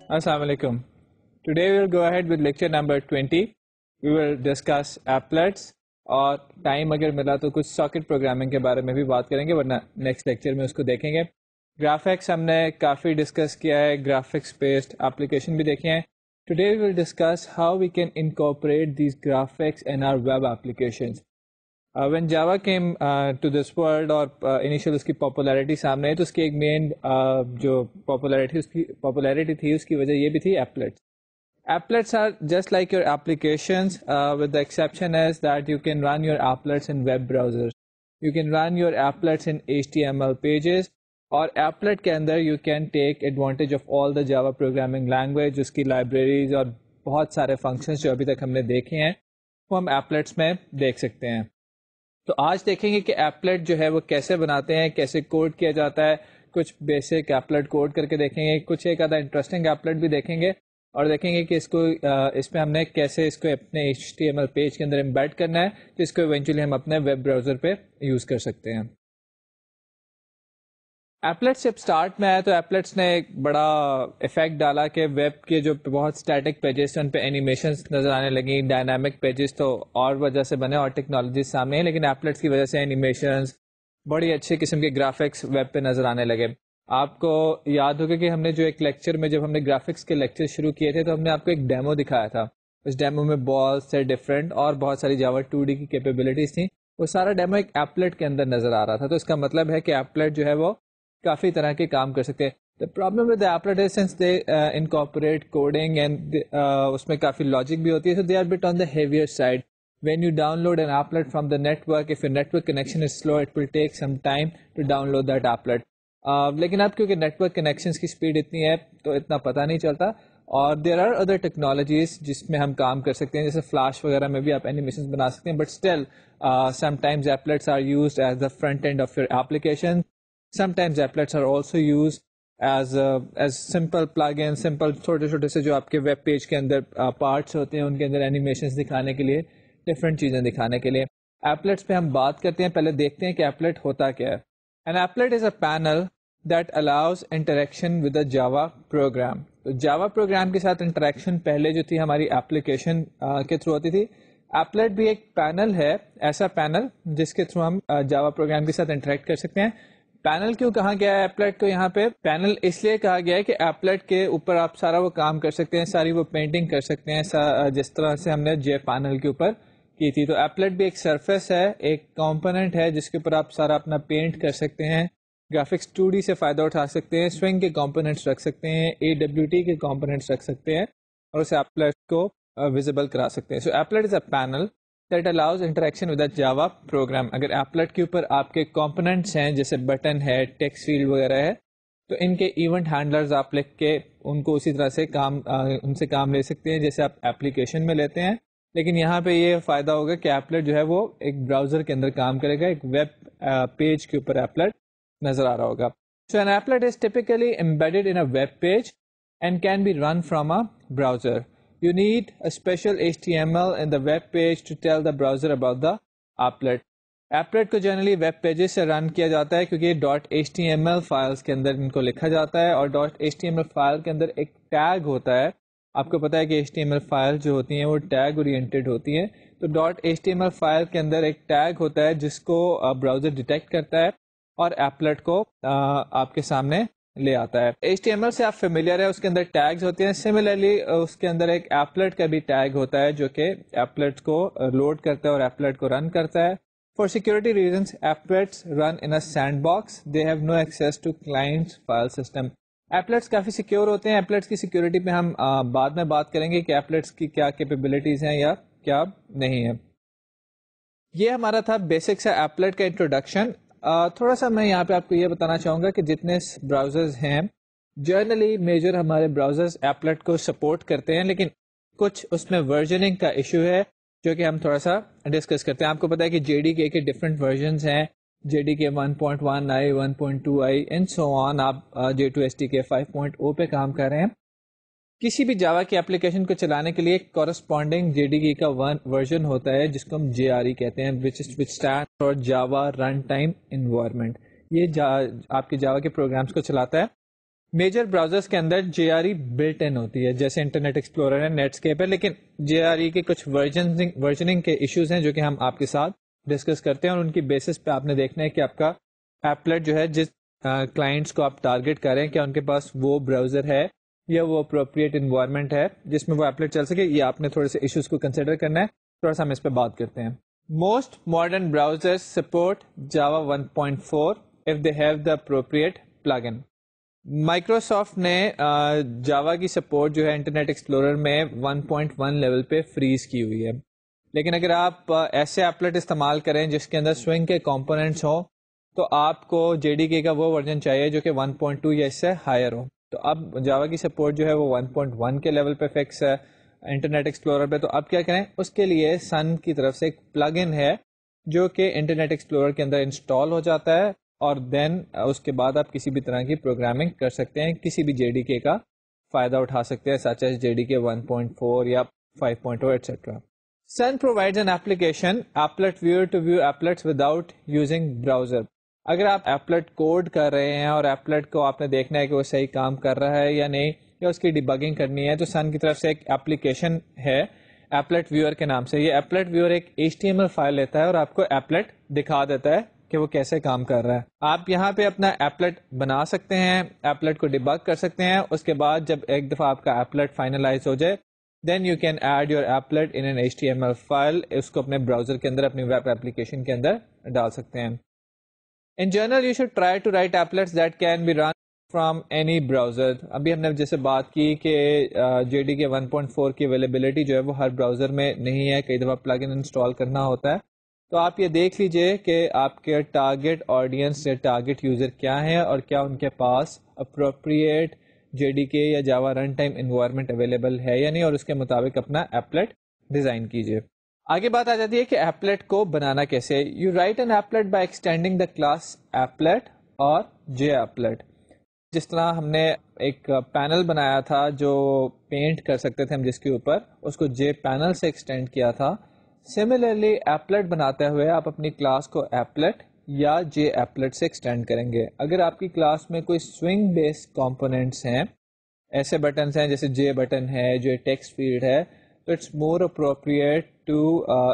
Assalamu alaikum. Today we will go ahead with lecture number 20. We will discuss applets اور time اگر ملا تو کچھ ساکٹ پروگرامنگ کے بارے میں بھی بات کریں گے ورنہ نیکسٹ لیکچر میں اس کو دیکھیں گے. گرافکس ہم نے کافی ڈسکس کیا ہے, گرافکس بیسڈ اپلیکیشن بھی دیکھے ہیں. Today we will discuss how we can incorporate these graphics in our web applications. When Java came to this world اور انیشیل اس کی پاپولیرٹی سامنے ہے تو اس کی ایک مین جو پاپولیرٹی تھی اس کی وجہ یہ بھی تھی applets. Applets are just like your applications with the exception is that you can run your applets in web browsers. You can run your applets in HTML pages اور applet کے اندر you can take advantage of all the Java programming language, اس کی libraries اور بہت سارے functions جو ابھی تک ہم نے دیکھے ہیں وہ ہم applets میں دیکھ سکتے ہیں. تو آج دیکھیں گے کہ applet جو ہے وہ کیسے بناتے ہیں, کیسے کوڈ کیا جاتا ہے, کچھ بیسک applet کوڈ کر کے دیکھیں گے, کچھ ایک آدھا انٹرسٹنگ applet بھی دیکھیں گے اور دیکھیں گے کہ اس پہ ہم نے کیسے اس کو اپنے HTML پیج کے اندر امبیڈ کرنا ہے جس کو ایونچولی ہم اپنے ویب براؤزر پہ یوز کر سکتے ہیں. ایپلیٹس جب اسٹارٹ میں آیا تو ایپلیٹس نے ایک بڑا افیکٹ ڈالا کہ ویب کے جو بہت اسٹیٹک پیجز تھے ان پہ اینیمیشنز نظر آنے لگیں. ڈائنامک پیجز تو اور وجہ سے بنے اور ٹیکنالوجیز سامنے ہیں, لیکن ایپلیٹس کی وجہ سے اینیمیشنز بڑی اچھے قسم کے گرافکس ویب پہ نظر آنے لگے. آپ کو یاد ہوگا کہ ہم نے جو ایک لیکچر میں جب ہم نے گرافکس کے لیکچر شروع کیے تھے تو ہم نے آپ کو ایک ڈیمو دکھایا تھا. اس ڈیمو میں بالز تھے ڈفرینٹ اور بہت ساری جاوا 2D کی کیپیبلٹیز تھیں. وہ سارا ڈیمو ایک ایپلیٹ کے اندر نظر آ رہا تھا. تو اس کا مطلب ہے کہ ایپلیٹ جو ہے وہ کافی طرح کے کام کر سکتے ہیں. The problem with the applet is since they incorporate coding and اس میں کافی لاجک بھی ہوتی ہے, so they are a bit on the heavier side. When you download an applet from the network, if your network connection is slow, it will take some time to download that applet. لیکن اب کیونکہ net work connections کی speed اتنی ہے تو اتنا پتہ نہیں چلتا, اور دیر آر ادر ٹیکنالوجیز جس میں ہم کام کر سکتے ہیں, جیسے فلاش وغیرہ میں بھی آپ اینیمیشنز بنا سکتے ہیں. But still sometimes applets are used as the front end of your application. Sometimes applets are also used as simple plugin, simple چھوٹے چھوٹے سے جو آپ کے ویب پیج کے اندر پارٹس ہوتے ہیں ان کے اندر اینیمیشنز دکھانے کے لیے, ڈفرینٹ چیزیں دکھانے کے لیے. ایپلیٹس پہ ہم بات کرتے ہیں, پہلے دیکھتے ہیں کہ ایپلیٹ ہوتا کیا ہے. An applet is a panel that allows interaction with a Java program. تو Java program کے ساتھ انٹریکشن پہلے جو تھی ہماری ایپلیکیشن کے تھرو ہوتی تھی. ایپلیٹ بھی ایک پینل ہے, ایسا پینل جس کے تھرو ہم Java program کے ساتھ انٹریکٹ کر سکتے ہیں. پینل کیوں کہا گیا ہے ایپلیٹ کو یہاں پہ؟ پینل اس لیے کہا گیا ہے کہ ایپلیٹ کے اوپر آپ سارا وہ کام کر سکتے ہیں, ساری وہ پینٹنگ کر سکتے ہیں جس طرح سے ہم نے جے پینل کے اوپر کی تھی. تو ایپلیٹ بھی ایک سرفیس ہے, ایک کمپوننٹ ہے جس کے اوپر آپ سارا اپنا پینٹ کر سکتے ہیں, گرافکس 2D سے فائدہ اٹھا سکتے ہیں, سوئنگ کے کمپوننٹس رکھ سکتے ہیں, AWT کے کمپوننٹس رکھ سکتے ہیں اور اسے ایپلیٹ کو ویزیبل کرا سکتے ہیں. So applet is a panel that allows interaction with a Java program. اگر ایپلیٹ کے اوپر آپ کے کمپوننٹس ہیں جیسے بٹن ہے, ٹیکسٹ فیلڈ وغیرہ ہے, تو ان کے ایونٹ ہینڈلرز آپ لکھ کے ان کو اسی طرح سے ان سے کام لے سکتے ہیں جیسے آپ ایپلیکیشن میں لیتے ہیں. لیکن یہاں پہ یہ فائدہ ہوگا کہ ایپلیٹ جو ہے وہ ایک براؤزر کے اندر کام کرے گا, ایک ویب پیج کے اوپر ایپلیٹ نظر آ رہا ہوگا. So an applet is typically embedded in a web page and can be run from a browser. You need a special HTML in the web page to tell the browser about the applet. Applet کو generally web pages سے رن کیا جاتا ہے کیونکہ .html files کے اندر ان کو لکھا جاتا ہے, اور .html فائل کے اندر ایک ٹیگ ہوتا ہے. آپ کو پتا ہے کہ HTML فائل جو ہوتی ہیں وہ ٹیگ اورینٹیڈ ہوتی ہیں. تو .html فائل کے اندر ایک ٹیگ ہوتا ہے جس کو براؤزر ڈیٹیکٹ کرتا ہے اور ایپلیٹ کو آپ کے سامنے لے آتا ہے. HTML سے آپ فیملیئر ہے, اس کے اندر ٹیگز ہوتے ہیں. سملرلی اس کے اندر ایک ایپلیٹ کا بھی ٹیگ ہوتا ہے جو کہ ایپلیٹ کو لوڈ کرتا ہے اور ایپلیٹ کو رن کرتا ہے. For security reasons, applets run in a sandbox. They have no access to client's file system. Applets coffee secure ہوتے ہیں. ایپلیٹس کی سیکیورٹی پہ ہم بعد میں بات کریں گے کہ ایپلیٹس کی کیا کیپیبلٹیز ہیں یا کیا نہیں ہے. یہ ہمارا تھا بیسک سا ایپلیٹ کا انٹروڈکشن. تھوڑا سا میں یہاں پہ آپ کو یہ بتانا چاہوں گا کہ جتنے براؤزرز ہیں جرنلی میجر ہمارے براؤزرز ایپلیٹ کو سپورٹ کرتے ہیں, لیکن کچھ اس میں ورژننگ کا ایشو ہے جو کہ ہم تھوڑا سا ڈسکس کرتے ہیں. آپ کو پتا ہے کہ JDK کے ڈفرینٹ ورژنز ہیں, JDK 1.1i 1.2i and so on. آپ J2SDK 5.0 پہ کام کر رہے ہیں. کسی بھی جاوا کی اپلیکیشن کو چلانے کے لیے کورسپونڈنگ JDK کا ورژن ہوتا ہے جس کو ہم JRE کہتے ہیں, which stands for Java Runtime Environment. یہ آپ کے جاوا کے پروگرامز کو چلاتا ہے. میجر براؤزرس کے اندر جے آر ای بلٹ ان ہوتی ہے، جیسے انٹرنیٹ ایکسپلورر ہے، نیٹ اسکیپ ہے، لیکن جے آر ای کے کچھ ورژننگ کے ایشوز ہیں جو کہ ہم آپ کے ساتھ ڈسکس کرتے ہیں، اور ان کی بیسس پہ آپ نے دیکھنا ہے کہ آپ کا ایپلیٹ جو ہے جس کلائنٹس کو آپ ٹارگیٹ کریں کیا ان کے پاس وہ براؤزر ہے یا وہ اپروپریٹ انوائرمنٹ ہے جس میں وہ ایپلیٹ چل سکے. یہ آپ نے تھوڑے سے ایشوز کو کنسیڈر کرنا ہے. تھوڑا سا ہم اس پہ بات کرتے ہیں. Most modern browsers support Java 1.4 if they have the appropriate plugin. Microsoft نے جاوا کی سپورٹ جو ہے انٹرنیٹ ایکسپلورر میں 1.1 لیول پہ فریز کی ہوئی ہے، لیکن اگر آپ ایسے ایپلیٹ استعمال کریں جس کے اندر سوئنگ کے کمپوننٹس ہوں تو آپ کو جے ڈی کے کا وہ ورژن چاہیے جو کہ 1.2 یا اس سے ہائر ہو. تو اب جاوا کی سپورٹ جو ہے وہ 1.1 کے لیول پہ فکس ہے انٹرنیٹ ایکسپلورر پہ. تو اب کیا کریں، اس کے لیے سن کی طرف سے ایک پلگ ان ہے جو کہ انٹرنیٹ ایکسپلورر کے اندر انسٹال ہو جاتا ہے، اور دین اس کے بعد آپ کسی بھی طرح کی پروگرامنگ کر سکتے ہیں، کسی بھی جے ڈی کے کا فائدہ اٹھا سکتے ہیں، سچ ایز جے ڈی کے 1.4 یا 5.0 etcetera. Sun provides an application, applet viewer to view applets without using browser. اگر آپ ایپلیٹ کوڈ کر رہے ہیں اور ایپلیٹ کو آپ نے دیکھنا ہے کہ وہ صحیح کام کر رہا ہے یا نہیں، یا اس کی ڈیبگنگ کرنی ہے، تو سن کی طرف سے ایک ایپلیکیشن ہے ایپلیٹ ویور کے نام سے. یہ ایپلیٹ ویور ایک HTML فائل لیتا ہے اور آپ کو ایپلیٹ دکھا دیتا ہے کہ وہ کیسے کام کر رہا ہے. آپ یہاں پہ اپنا ایپلیٹ بنا سکتے ہیں، ایپلیٹ کو ڈیبگ کر سکتے ہیں. اس کے بعد جب ایک دفعہ آپ کا ایپلیٹ فائنلائز ہو جائے then you can add your applet in an HTML file. اس کو اپنے براؤزر کے اندر، اپنی ویب ایپلیکیشن کے اندر ڈال سکتے ہیں. In general you should try to write applets that can be run from any browser. ابھی ہم نے جیسے بات کی کہ جے ڈی کے 1.4 کی اویلیبلٹی جو ہے وہ ہر براؤزر میں نہیں ہے، کئی دفعہ پلگ ان انسٹال کرنا ہوتا ہے. تو آپ یہ دیکھ لیجئے کہ آپ کے ٹارگیٹ آڈینس یا ٹارگیٹ یوزر کیا ہیں اور کیا ان کے پاس اپروپریٹ جے ڈی کے یا جاوا رن ٹائم انوائرمنٹ اویلیبل ہے یا نہیں، اور اس کے مطابق اپنا ایپلیٹ ڈیزائن کیجیے. آگے بات آ جاتی ہے کہ ایپلیٹ کو بنانا کیسے. You write an applet by extending the class applet اور جے ایپلیٹ. جس طرح ہم نے ایک پینل بنایا تھا جو پینٹ کر سکتے تھے ہم جس کے اوپر، اس کو جے پینل سے ایکسٹینڈ کیا تھا. سملرلی ایپلیٹ بناتے ہوئے آپ اپنی کلاس کو ایپلیٹ یا جے ایپلیٹ سے ایکسٹینڈ کریں گے. اگر آپ کی کلاس میں کوئی سوئنگ بیسڈ کمپوننٹس ہیں، ایسے بٹنس ہیں جیسے جے بٹن ہے، جو ٹیکسٹ فیلڈ ہے، تو it's more appropriate to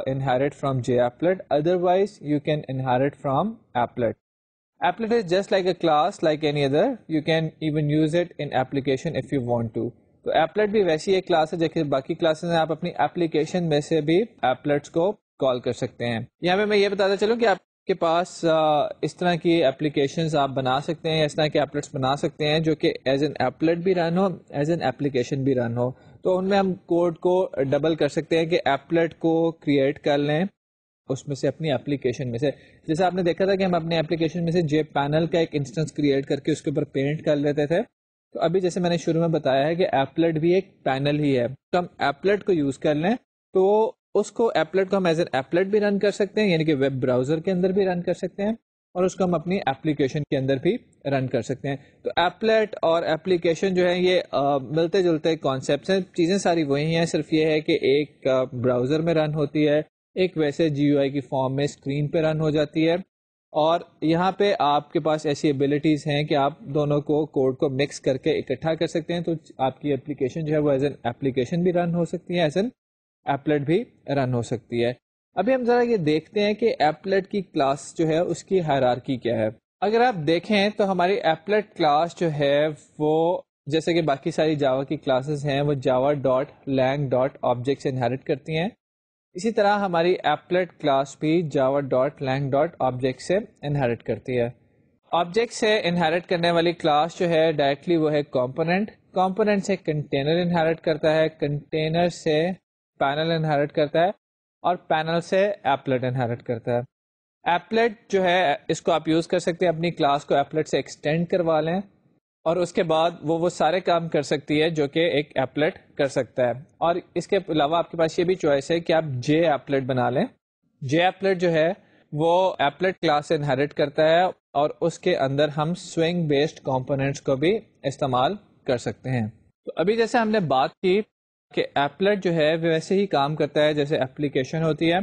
inherit from J applet. Otherwise you can inherit from applet. Applet is just like a class like any other. You can even use it in application if you want to. تو applet بھی ویسی ایک class ہے جیسے باقی classes ہیں. آپ اپنی ایپلیکیشن میں سے بھی ایپلیٹس کو کال کر سکتے ہیں. یہاں پہ میں یہ بتاتا چلوں کہ آپ کے پاس اس طرح کی ایپلیکیشنز آپ بنا سکتے ہیں، اس طرح کے ایپلیٹس بنا سکتے ہیں جو کہ ایز این ایپلیٹ بھی رن ہو، ایز این ایپلیکیشن بھی رن ہو. تو ان میں ہم کوڈ کو ڈبل کر سکتے ہیں کہ ایپلیٹ کو کریٹ کر لیں اس میں سے اپنی ایپلیکیشن میں سے. جیسے آپ نے دیکھا تھا کہ ہم اپنے ایپلیکیشن میں سے جے پینل کا ایک انسٹنس کریٹ کر کے اس کے اوپر پینٹ کر لیتے تھے. تو ابھی جیسے میں نے شروع میں بتایا ہے کہ ایپلیٹ بھی ایک پینل ہی ہے، تو ہم ایپلیٹ کو یوز کر لیں تو اس کو ایپلیٹ کو ہم ایز این ایپلیٹ بھی رن کر سکتے ہیں، یعنی کہ ویب براؤزر کے اندر بھی رن کر سکتے ہیں، اور اس کو ہم اپنی ایپلیکیشن کے اندر بھی رن کر سکتے ہیں. تو ایپلیٹ اور ایپلیکیشن جو ہے یہ ملتے جلتے کانسیپٹس ہیں. چیزیں ساری وہی ہیں، صرف یہ ہے کہ ایک براؤزر میں رن ہوتی ہے، ایک ویسے جی یو آئی کی فارم میں اسکرین پہ رن ہو جاتی ہے. اور یہاں پہ آپ کے پاس ایسی ایبلٹیز ہیں کہ آپ دونوں کو کوڈ کو مکس کر کے اکٹھا کر سکتے ہیں. تو آپ کی ایپلیکیشن جو ہے وہ ایز این ایپلیکیشن بھی رن ہو سکتی ہے، ایز این ایپلیٹ بھی رن ہو سکتی ہے. ابھی ہم ذرا یہ دیکھتے ہیں کہ ایپلیٹ کی کلاس جو ہے اس کی ہائرارکی کیا ہے. اگر آپ دیکھیں تو ہماری ایپلیٹ کلاس جو ہے وہ جیسے کہ باقی ساری جاوا کی کلاسز ہیں وہ جاوا ڈاٹ لینگ ڈاٹ آبجیکٹ سے انہیرٹ کرتی ہیں. اسی طرح ہماری ایپلیٹ کلاس بھی جاوا ڈاٹ لینگ ڈاٹ آبجیکٹ سے انہیرٹ کرتی ہے. آبجیکٹ سے انہیرٹ کرنے والی کلاس جو ہے ڈائریکٹلی وہ ہے کمپوننٹ. کمپوننٹ سے کنٹینر انہیرٹ کرتا ہے، کنٹینر سے پینل انہیرٹ کرتا ہے، اور پینل سے ایپلیٹ انہیرٹ کرتا ہے. ایپلیٹ جو ہے اس کو آپ یوز کر سکتے ہیں اپنی کلاس کو ایپلیٹ سے ایکسٹینڈ کروا لیں، اور اس کے بعد وہ سارے کام کر سکتی ہے جو کہ ایک ایپلیٹ کر سکتا ہے. اور اس کے علاوہ آپ کے پاس یہ بھی چوائس ہے کہ آپ جے ایپلیٹ بنا لیں. جے ایپلیٹ جو ہے وہ ایپلیٹ کلاس سے انہیرٹ کرتا ہے، اور اس کے اندر ہم سوئنگ بیسڈ کمپوننٹس کو بھی استعمال کر سکتے ہیں. تو ابھی جیسے ہم نے بات کی کہ ایپلیٹ جو ہے وہ ویسے ہی کام کرتا ہے جیسے ایپلیکیشن ہوتی ہے.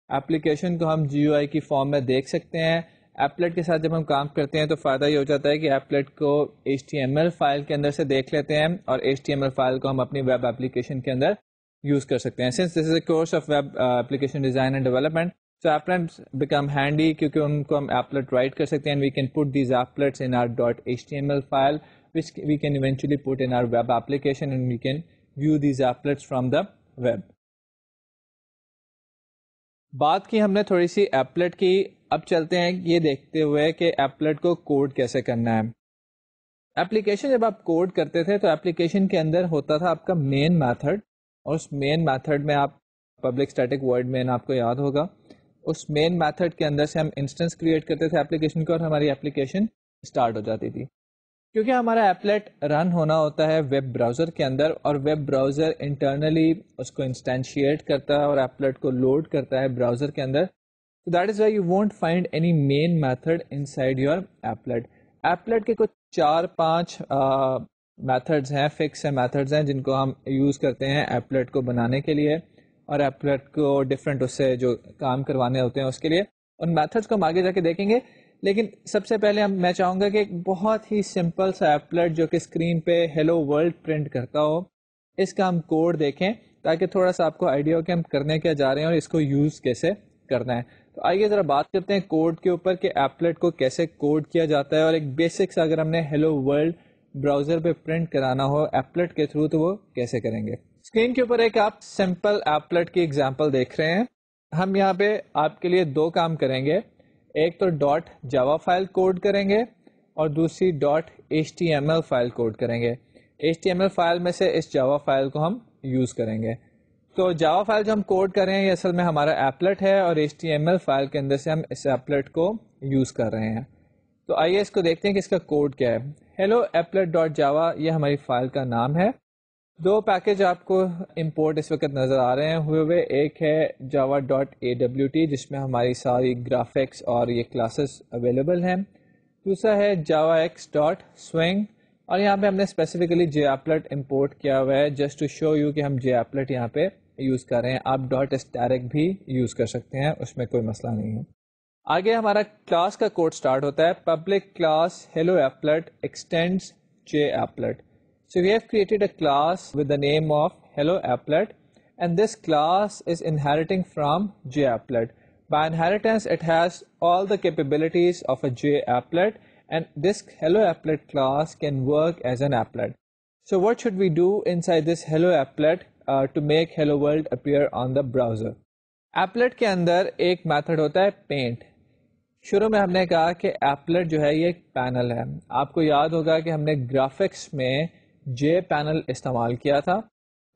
ایپلیکیشن کو ہم جی یو آئی کی فارم میں دیکھ سکتے ہیں، ایپلیٹ کے ساتھ جب ہم کام کرتے ہیں تو فائدہ یہ ہو جاتا ہے کہ ایپلیٹ کو HTML فائل کے اندر سے دیکھ لیتے ہیں اور HTML فائل کو ہم اپنی ویب اپلیکیشن کے اندر یوز کر سکتے ہیں. Since this is a course of web application design and development, so applets become handy کیونکہ ان کو ہم ایپلیٹ رائٹ کر سکتے ہیں. We can put these applets in our .html file which we can eventually put in our web application and we can view these applets from the web. بات کی ہم نے تھوڑی سی ایپلیٹ کی, اب چلتے ہیں یہ دیکھتے ہوئے کہ ایپلیٹ کو کوڈ کیسے کرنا ہے. ایپلیکیشن جب آپ کوڈ کرتے تھے تو ایپلیکیشن کے اندر ہوتا تھا آپ کا مین میتھڈ, اور اس مین میتھڈ میں آپ پبلک اسٹیٹک ورڈ مین آپ کو یاد ہوگا, اس مین میتھڈ کے اندر سے ہم انسٹنس کریٹ کرتے تھے ایپلیکیشن کو اور ہماری ایپلیکیشن اسٹارٹ ہو جاتی تھی. کیونکہ ہمارا ایپلیٹ رن ہونا ہوتا ہے ویب براؤزر کے اندر, اور ویب براؤزر انٹرنلی اس کو انسٹینشیٹ کرتا ہے اور ایپلیٹ کو لوڈ کرتا ہے براؤزر کے اندر. So that is why you won't find any main method inside your applet. Applet کے کچھ 4-5 میتھڈز ہیں, فکس میتھڈز ہیں جن کو ہم یوز کرتے ہیں ایپلیٹ کو بنانے کے لیے اور ایپلیٹ کو ڈفرینٹ اس سے جو کام کروانے ہوتے ہیں اس کے لیے. ان میتھڈز کو ہم آگے جا کے دیکھیں گے, لیکن سب سے پہلے میں چاہوں گا کہ ایک بہت ہی سمپل سا ایپلیٹ جو کہ اسکرین پہ ہیلو ورلڈ پرنٹ کرتا ہو, اس کا ہم کوڈ دیکھیں تاکہ تھوڑا سا آپ کو آئیڈیا ہو کہ ہم کرنے کیا جا رہے ہیں اور اس کو یوز کیسے کرنا ہے. تو آئیے ذرا بات کرتے ہیں کوڈ کے اوپر کہ ایپلیٹ کو کیسے کوڈ کیا جاتا ہے, اور ایک بیسکس اگر ہم نے ہیلو ورلڈ براؤزر پہ پرنٹ کرانا ہو ایپلیٹ کے تھرو تو وہ کیسے کریں گے. اسکرین کے اوپر ایک آپ سمپل ایپلیٹ کی ایگزامپل دیکھ رہے ہیں. ہم یہاں پہ آپ کے لیے 2 کام کریں گے, ایک تو .java فائل کوڈ کریں گے اور دوسری .html فائل کوڈ کریں گے. HTML فائل میں سے اس جاوا فائل کو ہم یوز کریں گے. تو جاوا فائل جو ہم کوڈ کر رہے ہیں یہ اصل میں ہمارا ایپلیٹ ہے, اور HTML فائل کے اندر سے ہم اس ایپلیٹ کو یوز کر رہے ہیں. تو آئیے اس کو دیکھتے ہیں کہ اس کا کوڈ کیا ہے. hello applet.java یہ ہماری فائل کا نام ہے. 2 پیکج آپ کو امپورٹ اس وقت نظر آ رہے ہیں ہوئے ہوئے. ایک ہے java.awt جس میں ہماری ساری گرافکس اور یہ کلاسز اویلیبل ہیں. دوسرا ہے javax.swing, اور یہاں پہ ہم نے اسپیسیفکلی JApplet امپورٹ کیا ہوا ہے جسٹ ٹو شو یو کہ ہم JApplet یہاں پہ یوز کر رہے ہیں. آپ .static بھی یوز کر سکتے ہیں, اس میں کوئی مسئلہ نہیں ہے. آگے ہمارا کلاس کا کوڈ سٹارٹ ہوتا ہے. Public class hello applet extends JApplet. So we have created a class with the name of hello applet, and this class is inheriting from JApplet. By inheritance, it has all the capabilities of a JApplet, and this hello applet class can work as an applet. So what should we do inside this hello applet to make hello world appear on the browser? Applet کے اندر ایک method ہوتا ہے paint. شروع میں ہم نے کہا کہ ایپلیٹ جو ہے یہ ایک پینل ہے. آپ کو یاد ہوگا کہ ہم نے گرافکس میں جے پینل استعمال کیا تھا,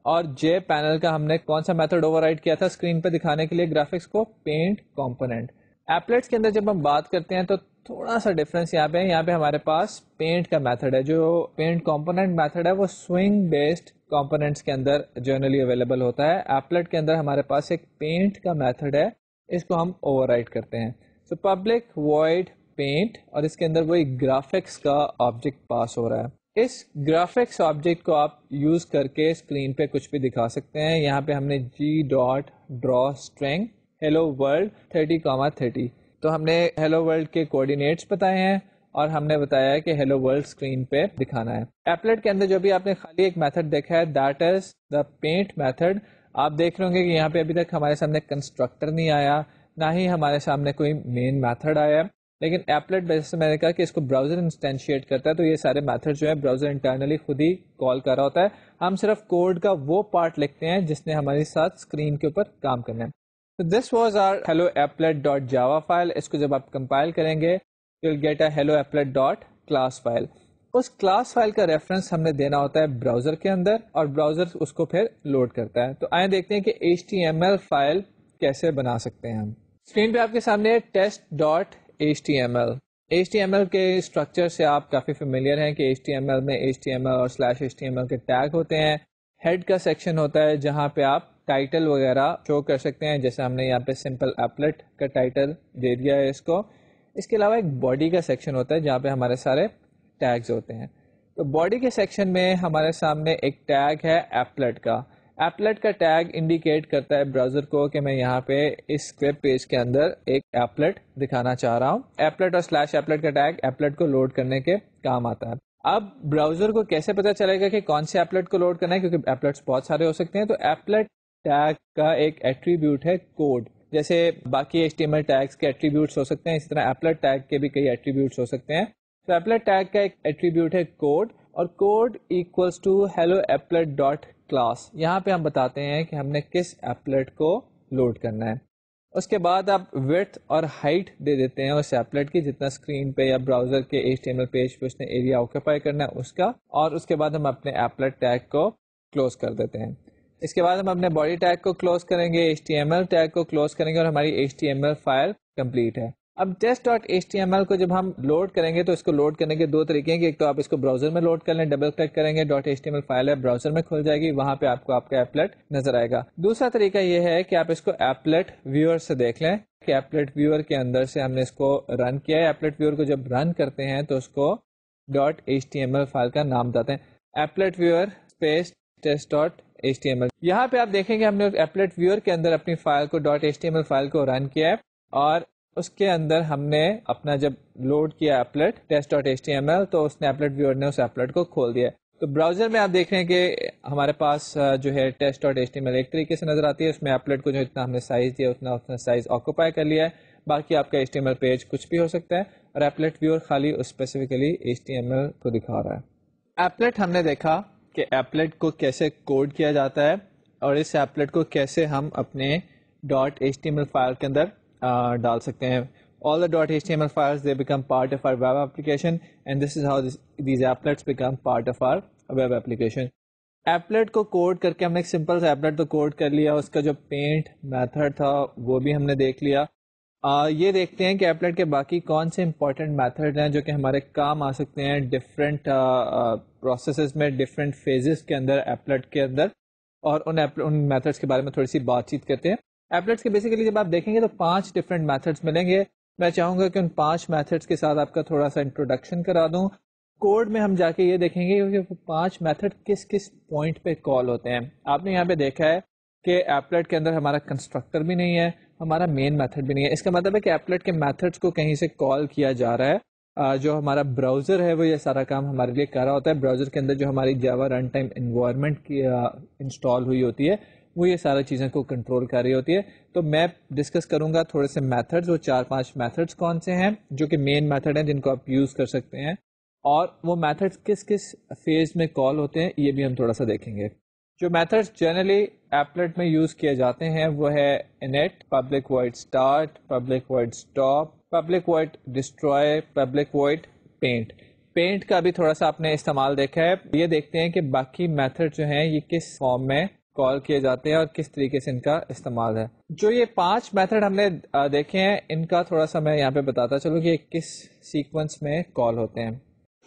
اور جے پینل کا ہم نے کون سا میتھڈ اوور رائڈ کیا تھا اسکرین پہ دکھانے کے لیے گرافکس کو؟ Paint component. ایپلیٹس کے اندر جب ہم بات کرتے ہیں تو تھوڑا سا ڈفرینس یہاں پہ ہے. یہاں پہ ہمارے پاس پینٹ کا میتھڈ ہے. جو پینٹ کمپوننٹ میتھڈ ہے وہ سوئنگ بیسڈ کمپوننٹس کے اندر جنرلی اویلیبل ہوتا ہے. ایپلیٹ کے اندر ہمارے پاس ایک پینٹ کا میتھڈ ہے, اس کو ہم اوور رائڈ کرتے ہیں. سو پبلک وائڈ پینٹ, اور اس کے اندر وہی گرافکس کا آبجیکٹ پاس ہو رہا ہے. اس گرافکس آبجیکٹ کو آپ یوز کر کے اسکرین پہ کچھ بھی دکھا سکتے ہیں. یہاں پہ ہم نے g.drawString hello world 30,30, تو ہم نے hello world کے کوآرڈینیٹس بتائے ہیں اور ہم نے بتایا ہے کہ hello world اسکرین پہ دکھانا ہے. ایپلیٹ کے اندر جو بھی آپ نے خالی ایک میتھڈ دیکھا ہے that is the paint method. آپ دیکھ رہے ہوں گے کہ یہاں پہ ابھی تک ہمارے سامنے کنسٹرکٹر نہیں آیا, نہ ہی ہمارے سامنے کوئی مین میتھڈ آیا. لیکن ایپلیٹ جیسے میں نے کہا کہ اس کو براؤزر انسٹینشیٹ کرتا ہے, تو یہ سارے میتھڈ جو ہے براؤزر انٹرنلی خود ہی کال کر رہا ہوتا ہے. ہم صرف کوڈ کا وہ پارٹ لکھتے ہیں جس نے ہمارے ساتھ اسکرین کے اوپر کام کرنا ہے. So this was our hello applet.java file. اس کو جب آپ کمپائل کریں گے you'll get a hello applet.class file. اس کلاس فائل کا ریفرنس ہم نے دینا ہوتا ہے براؤزر کے اندر, اور براؤزر اس کو پھر لوڈ کرتا ہے. تو آئیں دیکھتے ہیں کہ HTML فائل کیسے بنا سکتے ہیں ہم. اسکرین پہ آپ کے سامنے test.html. HTML کے اسٹرکچر سے آپ کافی فیملیئر ہیں کہ HTML میں HTML اور /HTML کے ٹیگ ہوتے ہیں. ہیڈ کا سیکشن ہوتا ہے جہاں پہ آپ ٹائٹل وغیرہ شو کر سکتے ہیں, جیسے ہم نے یہاں پہ سمپل ایپلیٹ کا ٹائٹل دے دیا ہے اس کو. اس کے علاوہ ایک باڈی کا سیکشن ہوتا ہے جہاں پہ ہمارے سارے ٹیگز ہوتے ہیں. تو باڈی کے سیکشن میں ہمارے سامنے ایک ٹیگ ہے ایپلیٹ کا. ایپلیٹ کا ٹیگ انڈیکیٹ کرتا ہے براؤزر کو کہ میں یہاں پہ اس ویب پیج کے اندر ایک ایپلیٹ دکھانا چاہ رہا ہوں. ایپلیٹ اور سلیش ایپلیٹ کا ٹیگ ایپلیٹ کو لوڈ کرنے کے کام آتا ہے. اب براؤزر کو کیسے پتا چلے گا کہ کون سے ایپلیٹ کو لوڈ کرنا ہے, کیونکہ ایپلیٹس بہت سارے ہو سکتے ہیں. تو ایپلیٹ ٹیگ کا ایک ایٹریبیوٹ ہے کوڈ. جیسے باقی HTML ٹیگس کے ایٹریبیوٹس ہو سکتے ہیں, اسی طرح ایپلیٹ ٹیگ کے بھی کئی ایٹریبیوٹس ہو سکتے ہیں. تو ایپلیٹ ٹیگ کا ایک ایٹریبیوٹ ہے کوڈ, اور code equals to hello applet dot class. یہاں پہ ہم بتاتے ہیں کہ ہم نے کس ایپلیٹ کو لوڈ کرنا ہے. اس کے بعد آپ ویڈتھ اور ہائٹ دے دیتے ہیں اس ایپلیٹ کی, جتنا اسکرین پہ یا براؤزر کے HTML پیج پہ اس نے ایریا آکوپائی کرنا ہے اس کا. اور اس کے بعد ہم اپنے ایپلیٹ ٹیگ کو کلوز کر دیتے ہیں. اس کے بعد ہم اپنے باڈی ٹیگ کو کلوز کریں گے, HTML ٹیگ کو کلوز کریں گے, اور ہماری HTML فائل کمپلیٹ ہے. اب test.html کو جب ہم لوڈ کریں گے تو اس کو لوڈ کرنے کے دو طریقے ہیں کہ ایک تو آپ اس کو براؤزر میں لوڈ کر لیں, ڈبل کلک کریں گے, .html فائل ہے براؤزر میں کھل جائے گی, وہاں پہ آپ کو آپ کا ایپلیٹ نظر آئے گا. دوسرا طریقہ یہ ہے کہ آپ اس کو ایپلیٹ ویور سے دیکھ لیں کہ ایپلیٹ ویور کے اندر سے ہم نے اس کو رن کیا ہے. ایپلیٹ ویور کو جب رن کرتے ہیں تو اس کو .html فائل کا نام بتاتے ہیں, ایپلیٹ ویور اسپیس test.html. یہاں پہ آپ دیکھیں گے ہم نے ایپلیٹ ویور کے اندر اپنی فائل کو .html فائل کو رن کیا ہے, اور اس کے اندر ہم نے اپنا جب لوڈ کیا ایپلیٹ test.html تو اس نے ایپلیٹ ویور نے اس ایپلیٹ کو کھول دیا. تو براؤزر میں آپ دیکھ رہے ہیں کہ ہمارے پاس جو ہے test.html ایک طریقے سے نظر آتی ہے. اس میں ایپلیٹ کو جو اتنا ہم نے سائز دیا اتنا سائز آکوپائی کر لیا ہے. باقی آپ کا HTML پیج کچھ بھی ہو سکتا ہے, اور ایپلیٹ ویور خالی اسپیسیفکلی HTML کو دکھا رہا ہے. ایپلیٹ ہم نے دیکھا کہ ایپلیٹ کو کیسے کوڈ کیا جاتا ہے, اور اس ایپلیٹ کو کیسے ہم اپنے .html فائل کے اندر ڈال سکتے ہیں. All the .html files they become part of our web application, and this is how these applets become part of our web application. Applet کو کوڈ کر کے ہم نے ایک سمپل سا ایپلیٹ تو کوڈ کر لیا, اس کا جو پینٹ میتھڈ تھا وہ بھی ہم نے دیکھ لیا. یہ دیکھتے ہیں کہ ایپلیٹ کے باقی کون سے امپورٹنٹ میتھڈ ہیں جو کہ ہمارے کام آ سکتے ہیں ڈفرینٹ پروسیسز میں, ڈفرینٹ فیزز کے اندر ایپلیٹ کے اندر, اور ان میتھڈس کے بارے میں تھوڑی سی بات چیت کرتے ہیں. ایپلیٹس کے بیسیکلی جب آپ دیکھیں گے تو 5 ڈفرینٹ میتھڈس ملیں گے. میں چاہوں گا کہ ان 5 میتھڈس کے ساتھ آپ کا تھوڑا سا انٹروڈکشن کرا دوں. کوڈ میں ہم جا کے یہ دیکھیں گے کہ وہ 5 میتھڈ کس کس پوائنٹ پہ کال ہوتے ہیں. آپ نے یہاں پہ دیکھا ہے کہ ایپلیٹ کے اندر ہمارا کنسٹرکٹر بھی نہیں ہے, ہمارا مین میتھڈ بھی نہیں ہے. اس کا مطلب ہے کہ ایپلیٹ کے میتھڈس کو کہیں سے کال کیا جا رہا ہے. جو ہمارا براؤزر ہے وہ یہ سارا کام ہمارے لیے کر رہا ہوتا ہے. براؤزر کے اندر جو ہماری جاوا رن ٹائم انوائرمنٹ کی انسٹال ہوئی ہوتی ہے وہ یہ ساری چیزیں کو کنٹرول کر رہی ہوتی ہے. تو میں ڈسکس کروں گا تھوڑے سے میتھڈز, وہ 4-5 میتھڈز کون سے ہیں جو کہ مین میتھڈ ہیں جن کو آپ یوز کر سکتے ہیں, اور وہ میتھڈز کس کس فیز میں کال ہوتے ہیں یہ بھی ہم تھوڑا سا دیکھیں گے. جو میتھڈز جنرلی ایپلیٹ میں یوز کیے جاتے ہیں وہ ہے init, public void start, public void stop, public void destroy, public void paint. Paint کا بھی تھوڑا سا آپ نے استعمال دیکھا ہے. یہ دیکھتے ہیں کہ باقی میتھڈ جو ہیں یہ کس فارم میں کال کیے جاتے ہیں اور کس طریقے سے ان کا استعمال ہے. جو یہ 5 میتھڈ ہم نے دیکھے ہیں ان کا تھوڑا سا میں یہاں پہ بتاتا چلوں کہ کس سیکوینس میں کال ہوتے ہیں.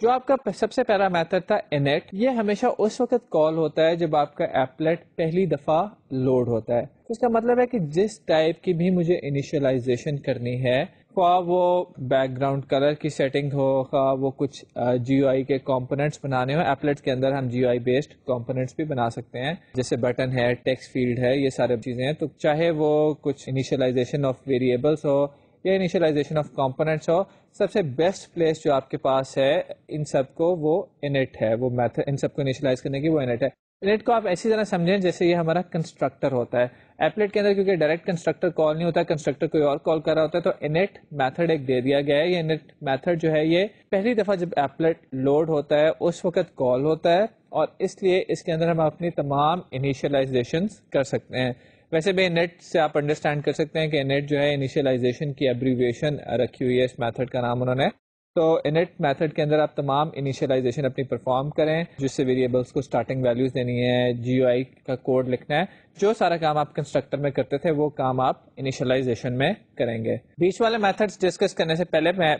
جو آپ کا سب سے پہلا میتھڈ تھا init, یہ ہمیشہ اس وقت کال ہوتا ہے جب آپ کا ایپلیٹ پہلی دفعہ لوڈ ہوتا ہے. اس کا مطلب ہے کہ جس ٹائپ کی بھی مجھے انیشلائزیشن کرنی ہے, خواہ وہ بیک گراؤنڈ کلر کی سیٹنگ ہو, خواہ وہ کچھ جی او آئی کے کمپوننٹس بنانے ہو. ایپلیٹس کے اندر ہم جی او آئی بیسڈ کمپوننٹس بھی بنا سکتے ہیں, جیسے بٹن ہے, ٹیکسٹ فیلڈ ہے, یہ سارے چیزیں ہیں. تو چاہے وہ کچھ انیشلائزیشن آف ویریبلس ہو یا انیشلائزیشن آف کمپوننٹس ہو, سب سے بیسٹ پلیس جو آپ کے پاس ہے ان سب کو وہ init ہے. وہ میتھڈ ان سب کو انیشلائز کرنے کی وہ init ہے. init کو آپ ایسی طرح سمجھیں جیسے یہ ہمارا کنسٹرکٹر ہوتا ہے. ایپلیٹ کے اندر کیونکہ ڈائریکٹ کنسٹرکٹر کال نہیں ہوتا, کنسٹرکٹر کوئی اور کال کر رہا ہوتا ہے, تو init میتھڈ ایک دے دیا گیا ہے. یہ init میتھڈ جو ہے یہ پہلی دفعہ جب ایپلیٹ لوڈ ہوتا ہے اس وقت کال ہوتا ہے, اور اس لیے اس کے اندر ہم اپنی تمام انیشلائزیشن کر سکتے ہیں. ویسے بھی init سے آپ انڈرسٹینڈ کر سکتے ہیں کہ init جو ہے انیشلائزیشن کی ایبریویشن رکھی ہوئی ہے اس میتھڈ کا نام انہوں نے. تو init میتھڈ کے اندر آپ تمام انیشلائزیشن اپنی پرفارم کریں, جس سے ویریبلس کو اسٹارٹنگ ویلیوز دینی ہے, جی او آئی کا کوڈ لکھنا ہے. جو سارا کام آپ کنسٹرکٹر میں کرتے تھے وہ کام آپ انیشلائزیشن میں کریں گے. بیچ والے میتھڈس ڈسکس کرنے سے پہلے میں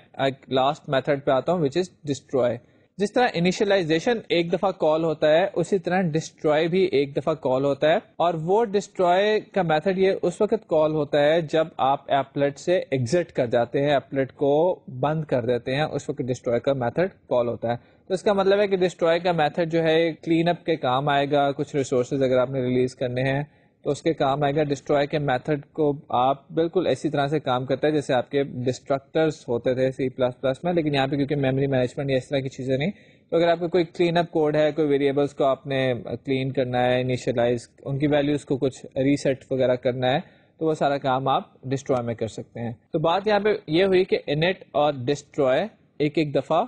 لاسٹ میتھڈ پہ آتا ہوں, وچ از ڈسٹروائے. جس طرح انیشلائزیشن ایک دفعہ کال ہوتا ہے اسی طرح ڈسٹروائے بھی ایک دفعہ کال ہوتا ہے, اور وہ ڈسٹروائے کا میتھڈ یہ اس وقت کال ہوتا ہے جب آپ ایپلیٹ سے ایگزٹ کر جاتے ہیں, ایپلیٹ کو بند کر دیتے ہیں, اس وقت ڈسٹروائے کا میتھڈ کال ہوتا ہے. تو اس کا مطلب ہے کہ ڈسٹروائے کا میتھڈ جو ہے کلین اپ کے کام آئے گا. کچھ ریسورسز اگر آپ نے ریلیز کرنے ہیں تو اس کے کام آئے گا. ڈسٹروائے کے میتھڈ کو آپ بالکل ایسی طرح سے کام کرتا ہے جیسے آپ کے ڈسٹرکٹرز ہوتے تھے C++ میں, لیکن یہاں پہ کیونکہ میموری مینجمنٹ یا اس طرح کی چیزیں نہیں, تو اگر آپ کا کوئی کلین اپ کوڈ ہے, کوئی ویریبلس کو آپ نے کلین کرنا ہے, انیشلائز, ان کی ویلیوز کو کچھ ریسیٹ وغیرہ کرنا ہے, تو وہ سارا کام آپ ڈسٹروائے میں کر سکتے ہیں. تو بات یہاں پہ یہ ہوئی کہ انٹ اور ڈسٹروائے ایک ایک دفعہ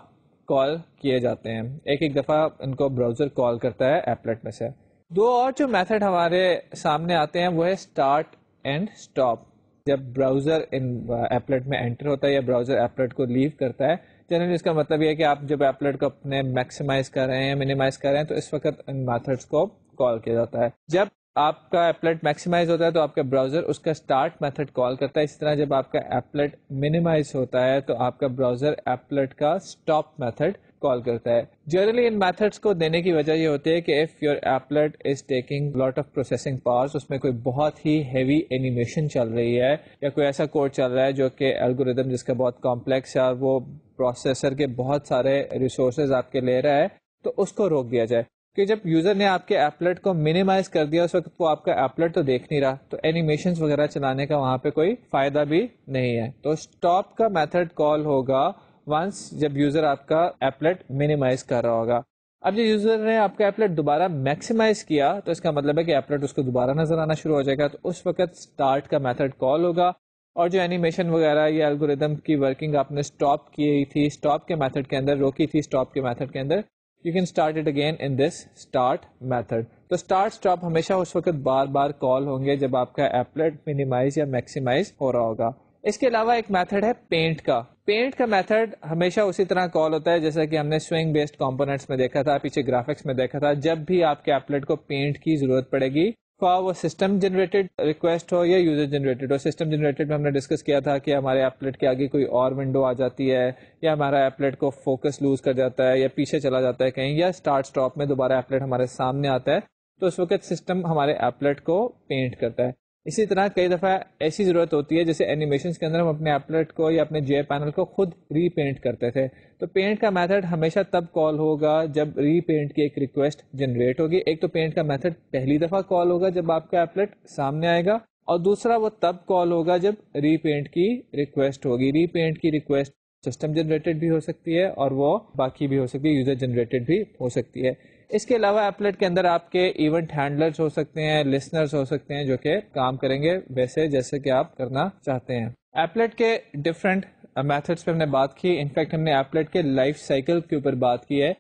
کال کیے جاتے ہیں, ایک ایک دفعہ ان کو براؤزر کال کرتا ہے ایپلیٹ میں سے. دو اور جو میتھڈ ہمارے سامنے آتے ہیں وہ ہے اسٹارٹ اینڈ اسٹاپ. جب براؤزر ایپلیٹ میں انٹر ہوتا ہے یا براؤزر ایپلیٹ کو لیو کرتا ہے, جنرلی اس کا مطلب یہ ہے کہ آپ جب ایپلیٹ کو اپنے میکسیمائز کر رہے ہیں, منیمائز کر رہے ہیں, تو اس وقت ان میتھڈس کو کال کیا جاتا ہے. جب آپ کا ایپلیٹ میکسیمائز ہوتا ہے تو آپ کا براؤزر اس کا اسٹارٹ میتھڈ کال کرتا ہے. اسی طرح جب آپ کا ایپلیٹ منیمائز ہوتا ہے تو آپ کا براؤزر ایپلیٹ کا اسٹاپ میتھڈ کال کرتا ہے. جنرلی ان میتھڈس کو دینے کی وجہ یہ ہوتی ہے کہ if your applet is taking lot of processing powers, اس میں کوئی بہت ہی ہیوی اینیمیشن چل رہی ہے یا کوئی ایسا کوڈ چل رہا ہے جو کہ الگوریدم جس کا بہت کمپلیکس ہے اور وہ پروسیسر کے بہت سارے ریسورسز آپ کے لے رہا ہے, تو اس کو روک دیا جائے. کہ جب یوزر نے آپ کے ایپلیٹ کو منیمائز کر دیا اس وقت وہ آپ کا ایپلیٹ تو دیکھ نہیں رہا, تو اینیمیشنز وغیرہ چلانے کا وہاں پہ کوئی فائدہ بھی نہیں ہے. تو اسٹاپ کا میتھڈ کال ہوگا ونس جب یوزر آپ کا ایپلیٹ منیمائز کر رہا ہوگا. اب جب یوزر نے آپ کا ایپلیٹ دوبارہ میکسیمائز کیا تو اس کا مطلب ہے کہ ایپلیٹ اس کو دوبارہ نظر آنا شروع ہو جائے گا, تو اس وقت اسٹارٹ کا میتھڈ کال ہوگا. اور جو اینیمیشن وغیرہ یا الگوریدم کی ورکنگ آپ نے اسٹاپ کی تھی اسٹاپ کے میتھڈ کے اندر, روکی تھی اسٹاپ کے میتھڈ کے اندر, you can start it again in this start method. تو start stop ہمیشہ اس وقت بار بار کال ہوں گے جب آپ کا ایپلیٹ منیمائز یا میکسیمائز ہو رہا ہوگا. اس کے علاوہ ایک میتھڈ ہے پینٹ کا. پینٹ کا میتھڈ ہمیشہ اسی طرح کال ہوتا ہے جیسا کہ ہم نے سوئنگ بیسڈ کمپوننٹس میں دیکھا تھا, پیچھے گرافکس میں دیکھا تھا. جب بھی آپ کے ایپلیٹ کو پینٹ کی ضرورت پڑے گی, خواہ وہ سسٹم جنریٹڈ ریکویسٹ ہو یا یوزر جنریٹڈ ہو. سسٹم جنریٹڈ میں ہم نے ڈسکس کیا تھا کہ ہمارے ایپلیٹ کے آگے کوئی اور ونڈو آ جاتی ہے, یا ہمارا ایپلیٹ کو فوکس لوز کر جاتا ہے یا پیچھے چلا جاتا ہے کہیں, یا اسٹارٹ اسٹاپ میں دوبارہ ایپلیٹ ہمارے سامنے آتا ہے, تو اس وقت سسٹم ہمارے ایپلیٹ کو پینٹ کرتا ہے. اسی طرح کئی دفعہ ایسی ضرورت ہوتی ہے جیسے اینیمیشنز کے اندر ہم اپنے ایپلیٹ کو یا اپنے جے پینل کو خود ری پینٹ کرتے تھے, تو پینٹ کا میتھڈ ہمیشہ تب کال ہوگا جب ری پینٹ کی ایک ریکویسٹ جنریٹ ہوگی. ایک تو پینٹ کا میتھڈ پہلی دفعہ کال ہوگا جب آپ کا ایپلیٹ سامنے آئے گا, اور دوسرا وہ تب کال ہوگا جب ری پینٹ کی ریکویسٹ ہوگی. ری پینٹ کی ریکویسٹ سسٹم جنریٹڈ بھی ہو سکتی ہے اور وہ باقی بھی ہو سکتی ہے, یوزر جنریٹڈ بھی ہو سکتی ہے. اس کے علاوہ ایپلیٹ کے اندر آپ کے ایونٹ ہینڈلرز ہو سکتے ہیں, لسنرز ہو سکتے ہیں جو کہ کام کریں گے ویسے جیسے کہ آپ کرنا چاہتے ہیں. ایپلیٹ کے ڈفرینٹ میتھڈس پہ ہم نے بات کی. انفیکٹ ہم نے ایپلیٹ کے لائف سائیکل کے اوپر بات کی ہے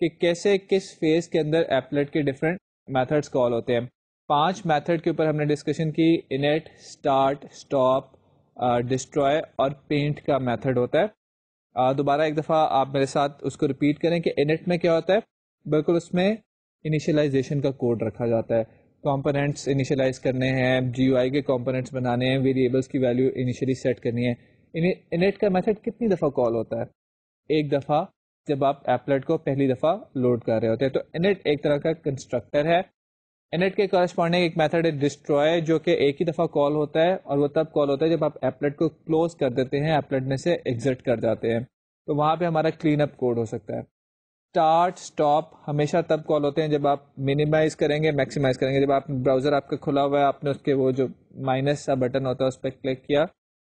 کہ کیسے کس فیز کے اندر ایپلیٹ کے ڈفرینٹ میتھڈس کال ہوتے ہیں. 5 میتھڈ کے اوپر ہم نے ڈسکشن کی. انٹ, اسٹارٹ, اسٹاپ, ڈسٹروائے اور پینٹ کا میتھڈ ہوتا ہے. دوبارہ ایک دفعہ آپ میرے ساتھ اس کو ریپیٹ کریں کہ انٹ میں کیا ہوتا ہے. بالکل اس میں انیشلائزیشن کا کوڈ رکھا جاتا ہے, کمپوننٹس انیشلائز کرنے ہیں, جی یو آئی کے کمپوننٹس بنانے ہیں, ویریبلس کی ویلیو انیشلی سیٹ کرنی ہے. انٹ کا میتھڈ کتنی دفعہ کال ہوتا ہے؟ ایک دفعہ, جب آپ ایپلیٹ کو پہلی دفعہ لوڈ کر رہے ہوتے ہیں. تو انٹ ایک طرح کا کنسٹرکٹر ہے. انٹ کے کورسپونڈنگ ایک میتھڈ ہے ڈسٹروائے, جو کہ ایک ہی دفعہ کال ہوتا ہے, اور وہ تب کال ہوتا ہے جب آپ ایپلیٹ کو کلوز کر دیتے ہیں, ایپلیٹ میں سے ایگزٹ کر جاتے ہیں, تو وہاں پہ ہمارا کلین اپ کوڈ ہو سکتا ہے. اسٹارٹ, اسٹاپ ہمیشہ تب کال ہوتے ہیں جب آپ منیمائز کریں گے, میکسیمائز کریں گے. جب آپ براؤزر آپ کا کھلا ہوا ہے, آپ نے اس کے وہ جو مائنس سا بٹن ہوتا ہے اس پہ کلک کیا,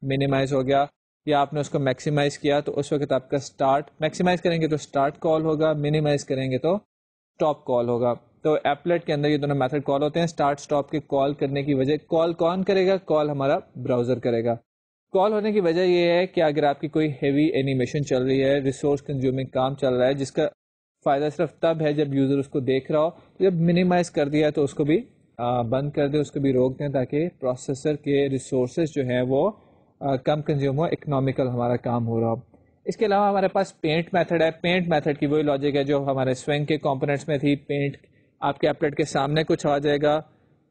منیمائز ہو گیا, یا آپ نے اس کو میکسیمائز کیا, تو اس وقت آپ کا اسٹارٹ, میکسیمائز کریں گے تو اسٹارٹ کال ہوگا, منیمائز کریں گے تو اسٹاپ کال ہوگا. تو ایپلیٹ کے اندر یہ دونوں میتھڈ کال ہوتے ہیں. اسٹارٹ اسٹاپ کے کال کرنے کی وجہ, کال کون کرے گا؟ کال ہمارا براؤزر کرے گا. کال ہونے کی وجہ یہ ہے کہ اگر آپ کی کوئی ہیوی اینیمیشن چل رہی ہے, ریسورس کنزیومنگ کام چل رہا ہے, جس کا فائدہ صرف تب ہے جب یوزر اس کو دیکھ رہا ہو, جب منیمائز کر دیا تو اس کو بھی بند کر دیں, اس کو بھی روک دیں, تاکہ پروسیسر کے ریسورسز جو ہیں وہ کم کنزیوم ہو, اکنامیکل ہمارا کام ہو رہا ہو. اس کے علاوہ ہمارے پاس پینٹ میتھڈ ہے. پینٹ میتھڈ کی وہی لاجک ہے جو ہمارے سوئنگ کے کمپوننٹس میں تھی. پینٹ, آپ کے ایپلیٹ کے سامنے کچھ آ جائے گا,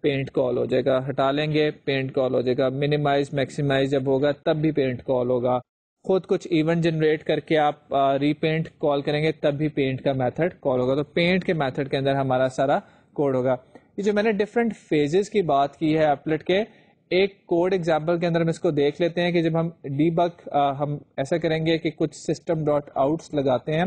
پینٹ کال ہو جائے گا, ہٹا لیں گے پینٹ کال ہو جائے گا, منیمائز میکسیمائز جب ہوگا تب بھی پینٹ کال ہوگا, خود کچھ ایونٹ جنریٹ کر کے آپ ری پینٹ کال کریں گے تب بھی پینٹ کا میتھڈ کال ہوگا. تو پینٹ کے میتھڈ کے اندر ہمارا سارا کوڈ ہوگا. یہ جو میں نے ڈفرینٹ فیزز کی بات کی ہے ایپلیٹ کے, ایک کوڈ ایگزامپل کے اندر ہم اس کو دیکھ لیتے ہیں کہ جب ہم ڈی بگ ہم ایسا کریں گے کہ کچھ سسٹم ڈاٹ آؤٹس لگاتے ہیں,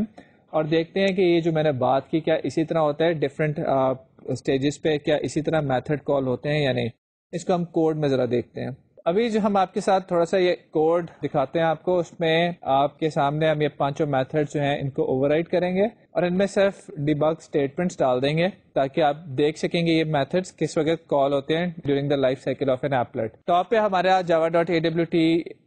اور دیکھتے ہیں کہ یہ جو میں نے بات کی کیا اسی طرح ہوتا ہے ڈفرینٹ اسٹیجز پہ, کیا اسی طرح میتھڈ کال ہوتے ہیں یا نہیں. اس کو ہم کوڈ میں ذرا دیکھتے ہیں. ابھی جو ہم آپ کے ساتھ تھوڑا سا یہ کوڈ دکھاتے ہیں آپ کو, اس میں آپ کے سامنے ہم یہ پانچوں میتھڈ جو ہیں ان کو اوور رائڈ کریں گے اور ان میں صرف ڈیبگ اسٹیٹمنٹس ڈال دیں گے تاکہ آپ دیکھ سکیں گے یہ میتھڈس کس وقت کال ہوتے ہیں during the life cycle of an applet. Top پہ ہمارا java.awt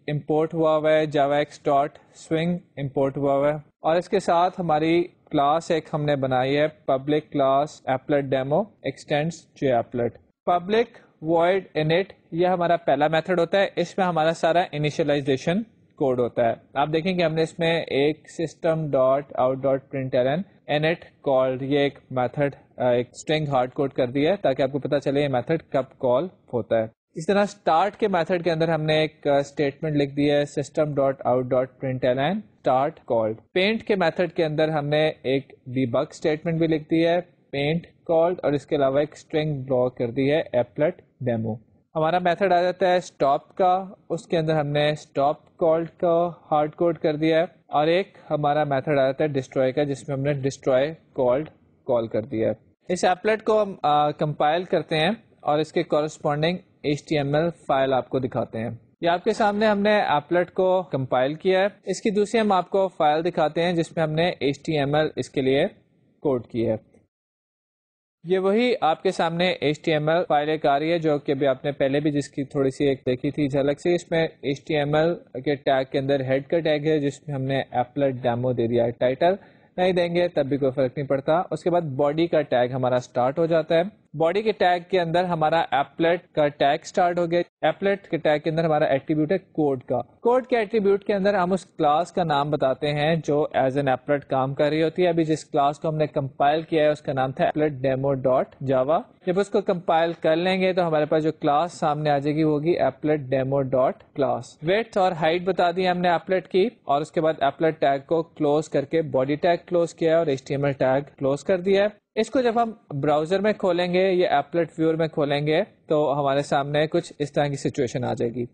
امپورٹ ہوا ہوا ہے, javax.swing امپورٹ ہوا ہوا ہے, اور اس کے ساتھ ہماری کلاس ایک ہم نے بنائی ہے public class applet demo extends JApplet. Public void init یہ ہمارا پہلا میتھڈ ہوتا ہے, اس میں ہمارا سارا انیشلائزیشن کوڈ ہوتا ہے. آپ دیکھیں کہ ہم نے اس میں ایک system.out.println init called یہ ایک میتھڈ ایک اسٹرنگ ہارڈ کوڈ کر دی ہے تاکہ آپ کو پتا چلے یہ میتھڈ کب کال ہوتا ہے. اس طرح اسٹارٹ کے میتھڈ کے اندر ہم نے ایک اسٹیٹمنٹ لکھ دی ہے system.out.println start called. پینٹ کے میتھڈ کے اندر ہم نے ایک ڈیبگ اسٹیٹمنٹ بھی لکھ دی ہے پینٹ called, اور اس کے علاوہ ایک اسٹرنگ بلاک کر دی ہے applet demo. ہمارا میتھڈ آ جاتا ہے اسٹاپ کا, اس کے اندر ہم نے اسٹاپ کالڈ کا ہارڈ کوڈ کر دیا ہے, اور ایک ہمارا میتھڈ آ جاتا ہے ڈسٹروائے کا جس میں ہم نے ڈسٹروائے کالڈ کال کر دیا ہے. اس ایپلٹ کو ہم کمپائل کرتے ہیں اور اس کے کورسپونڈنگ HTML فائل آپ کو دکھاتے ہیں. یہ آپ کے سامنے ہم نے ایپلٹ کو کمپائل کیا ہے. اس کی دوسری ہم آپ کو فائل دکھاتے ہیں جس میں ہم نے HTML اس کے لیے کوڈ کیا ہے. یہ وہی آپ کے سامنے HTML فائل ایک آ رہی ہے جو کہ ابھی آپ نے پہلے بھی جس کی تھوڑی سی ایک دیکھی تھی جھلک سے. اس میں HTML کے ٹیگ کے اندر ہیڈ کا ٹیگ ہے جس میں ہم نے ایپلٹ ڈیمو دے دیا ہے. ٹائٹل نہیں دیں گے تب بھی کوئی فرق نہیں پڑتا. اس کے بعد باڈی کا ٹیگ ہمارا سٹارٹ ہو جاتا ہے. باڈی کے ٹیگ کے اندر ہمارا ایپلٹ کا ٹیگ سٹارٹ ہو گیا. ایپلٹ کے ٹیگ کے اندر ہمارا ایٹریبیوٹ ہے کوڈ کا. کوڈ کے ایٹریبیوٹ کے اندر ہم اس کلاس کا نام بتاتے ہیں جو ایز این ایپلٹ کام کر رہی ہوتی ہے. ابھی جس کلاس کو ہم نے کمپائل کیا ہے اس کا نام تھا ایپلٹ ڈیمو ڈاٹ جاوا. جب اس کو کمپائل کر لیں گے تو ہمارے پاس جو کلاس سامنے آ جائے گی وہ ہوگی ایپلٹ ڈیمو ڈاٹ کلاس. ویڈتھ اور ہائٹ بتا دی ہم نے ایپلٹ کی, اور اس کے بعد ایپلٹ ٹیگ کو کلوز کر کے باڈی ٹیگ کلوز کیا اور HTML ٹیگ کلوز کر دیا ہے. اس کو جب ہم براؤزر میں کھولیں گے یا ایپلٹ ویور میں کھولیں گے تو ہمارے سامنے کچھ اس طرح کی سچویشن آ جائے گی.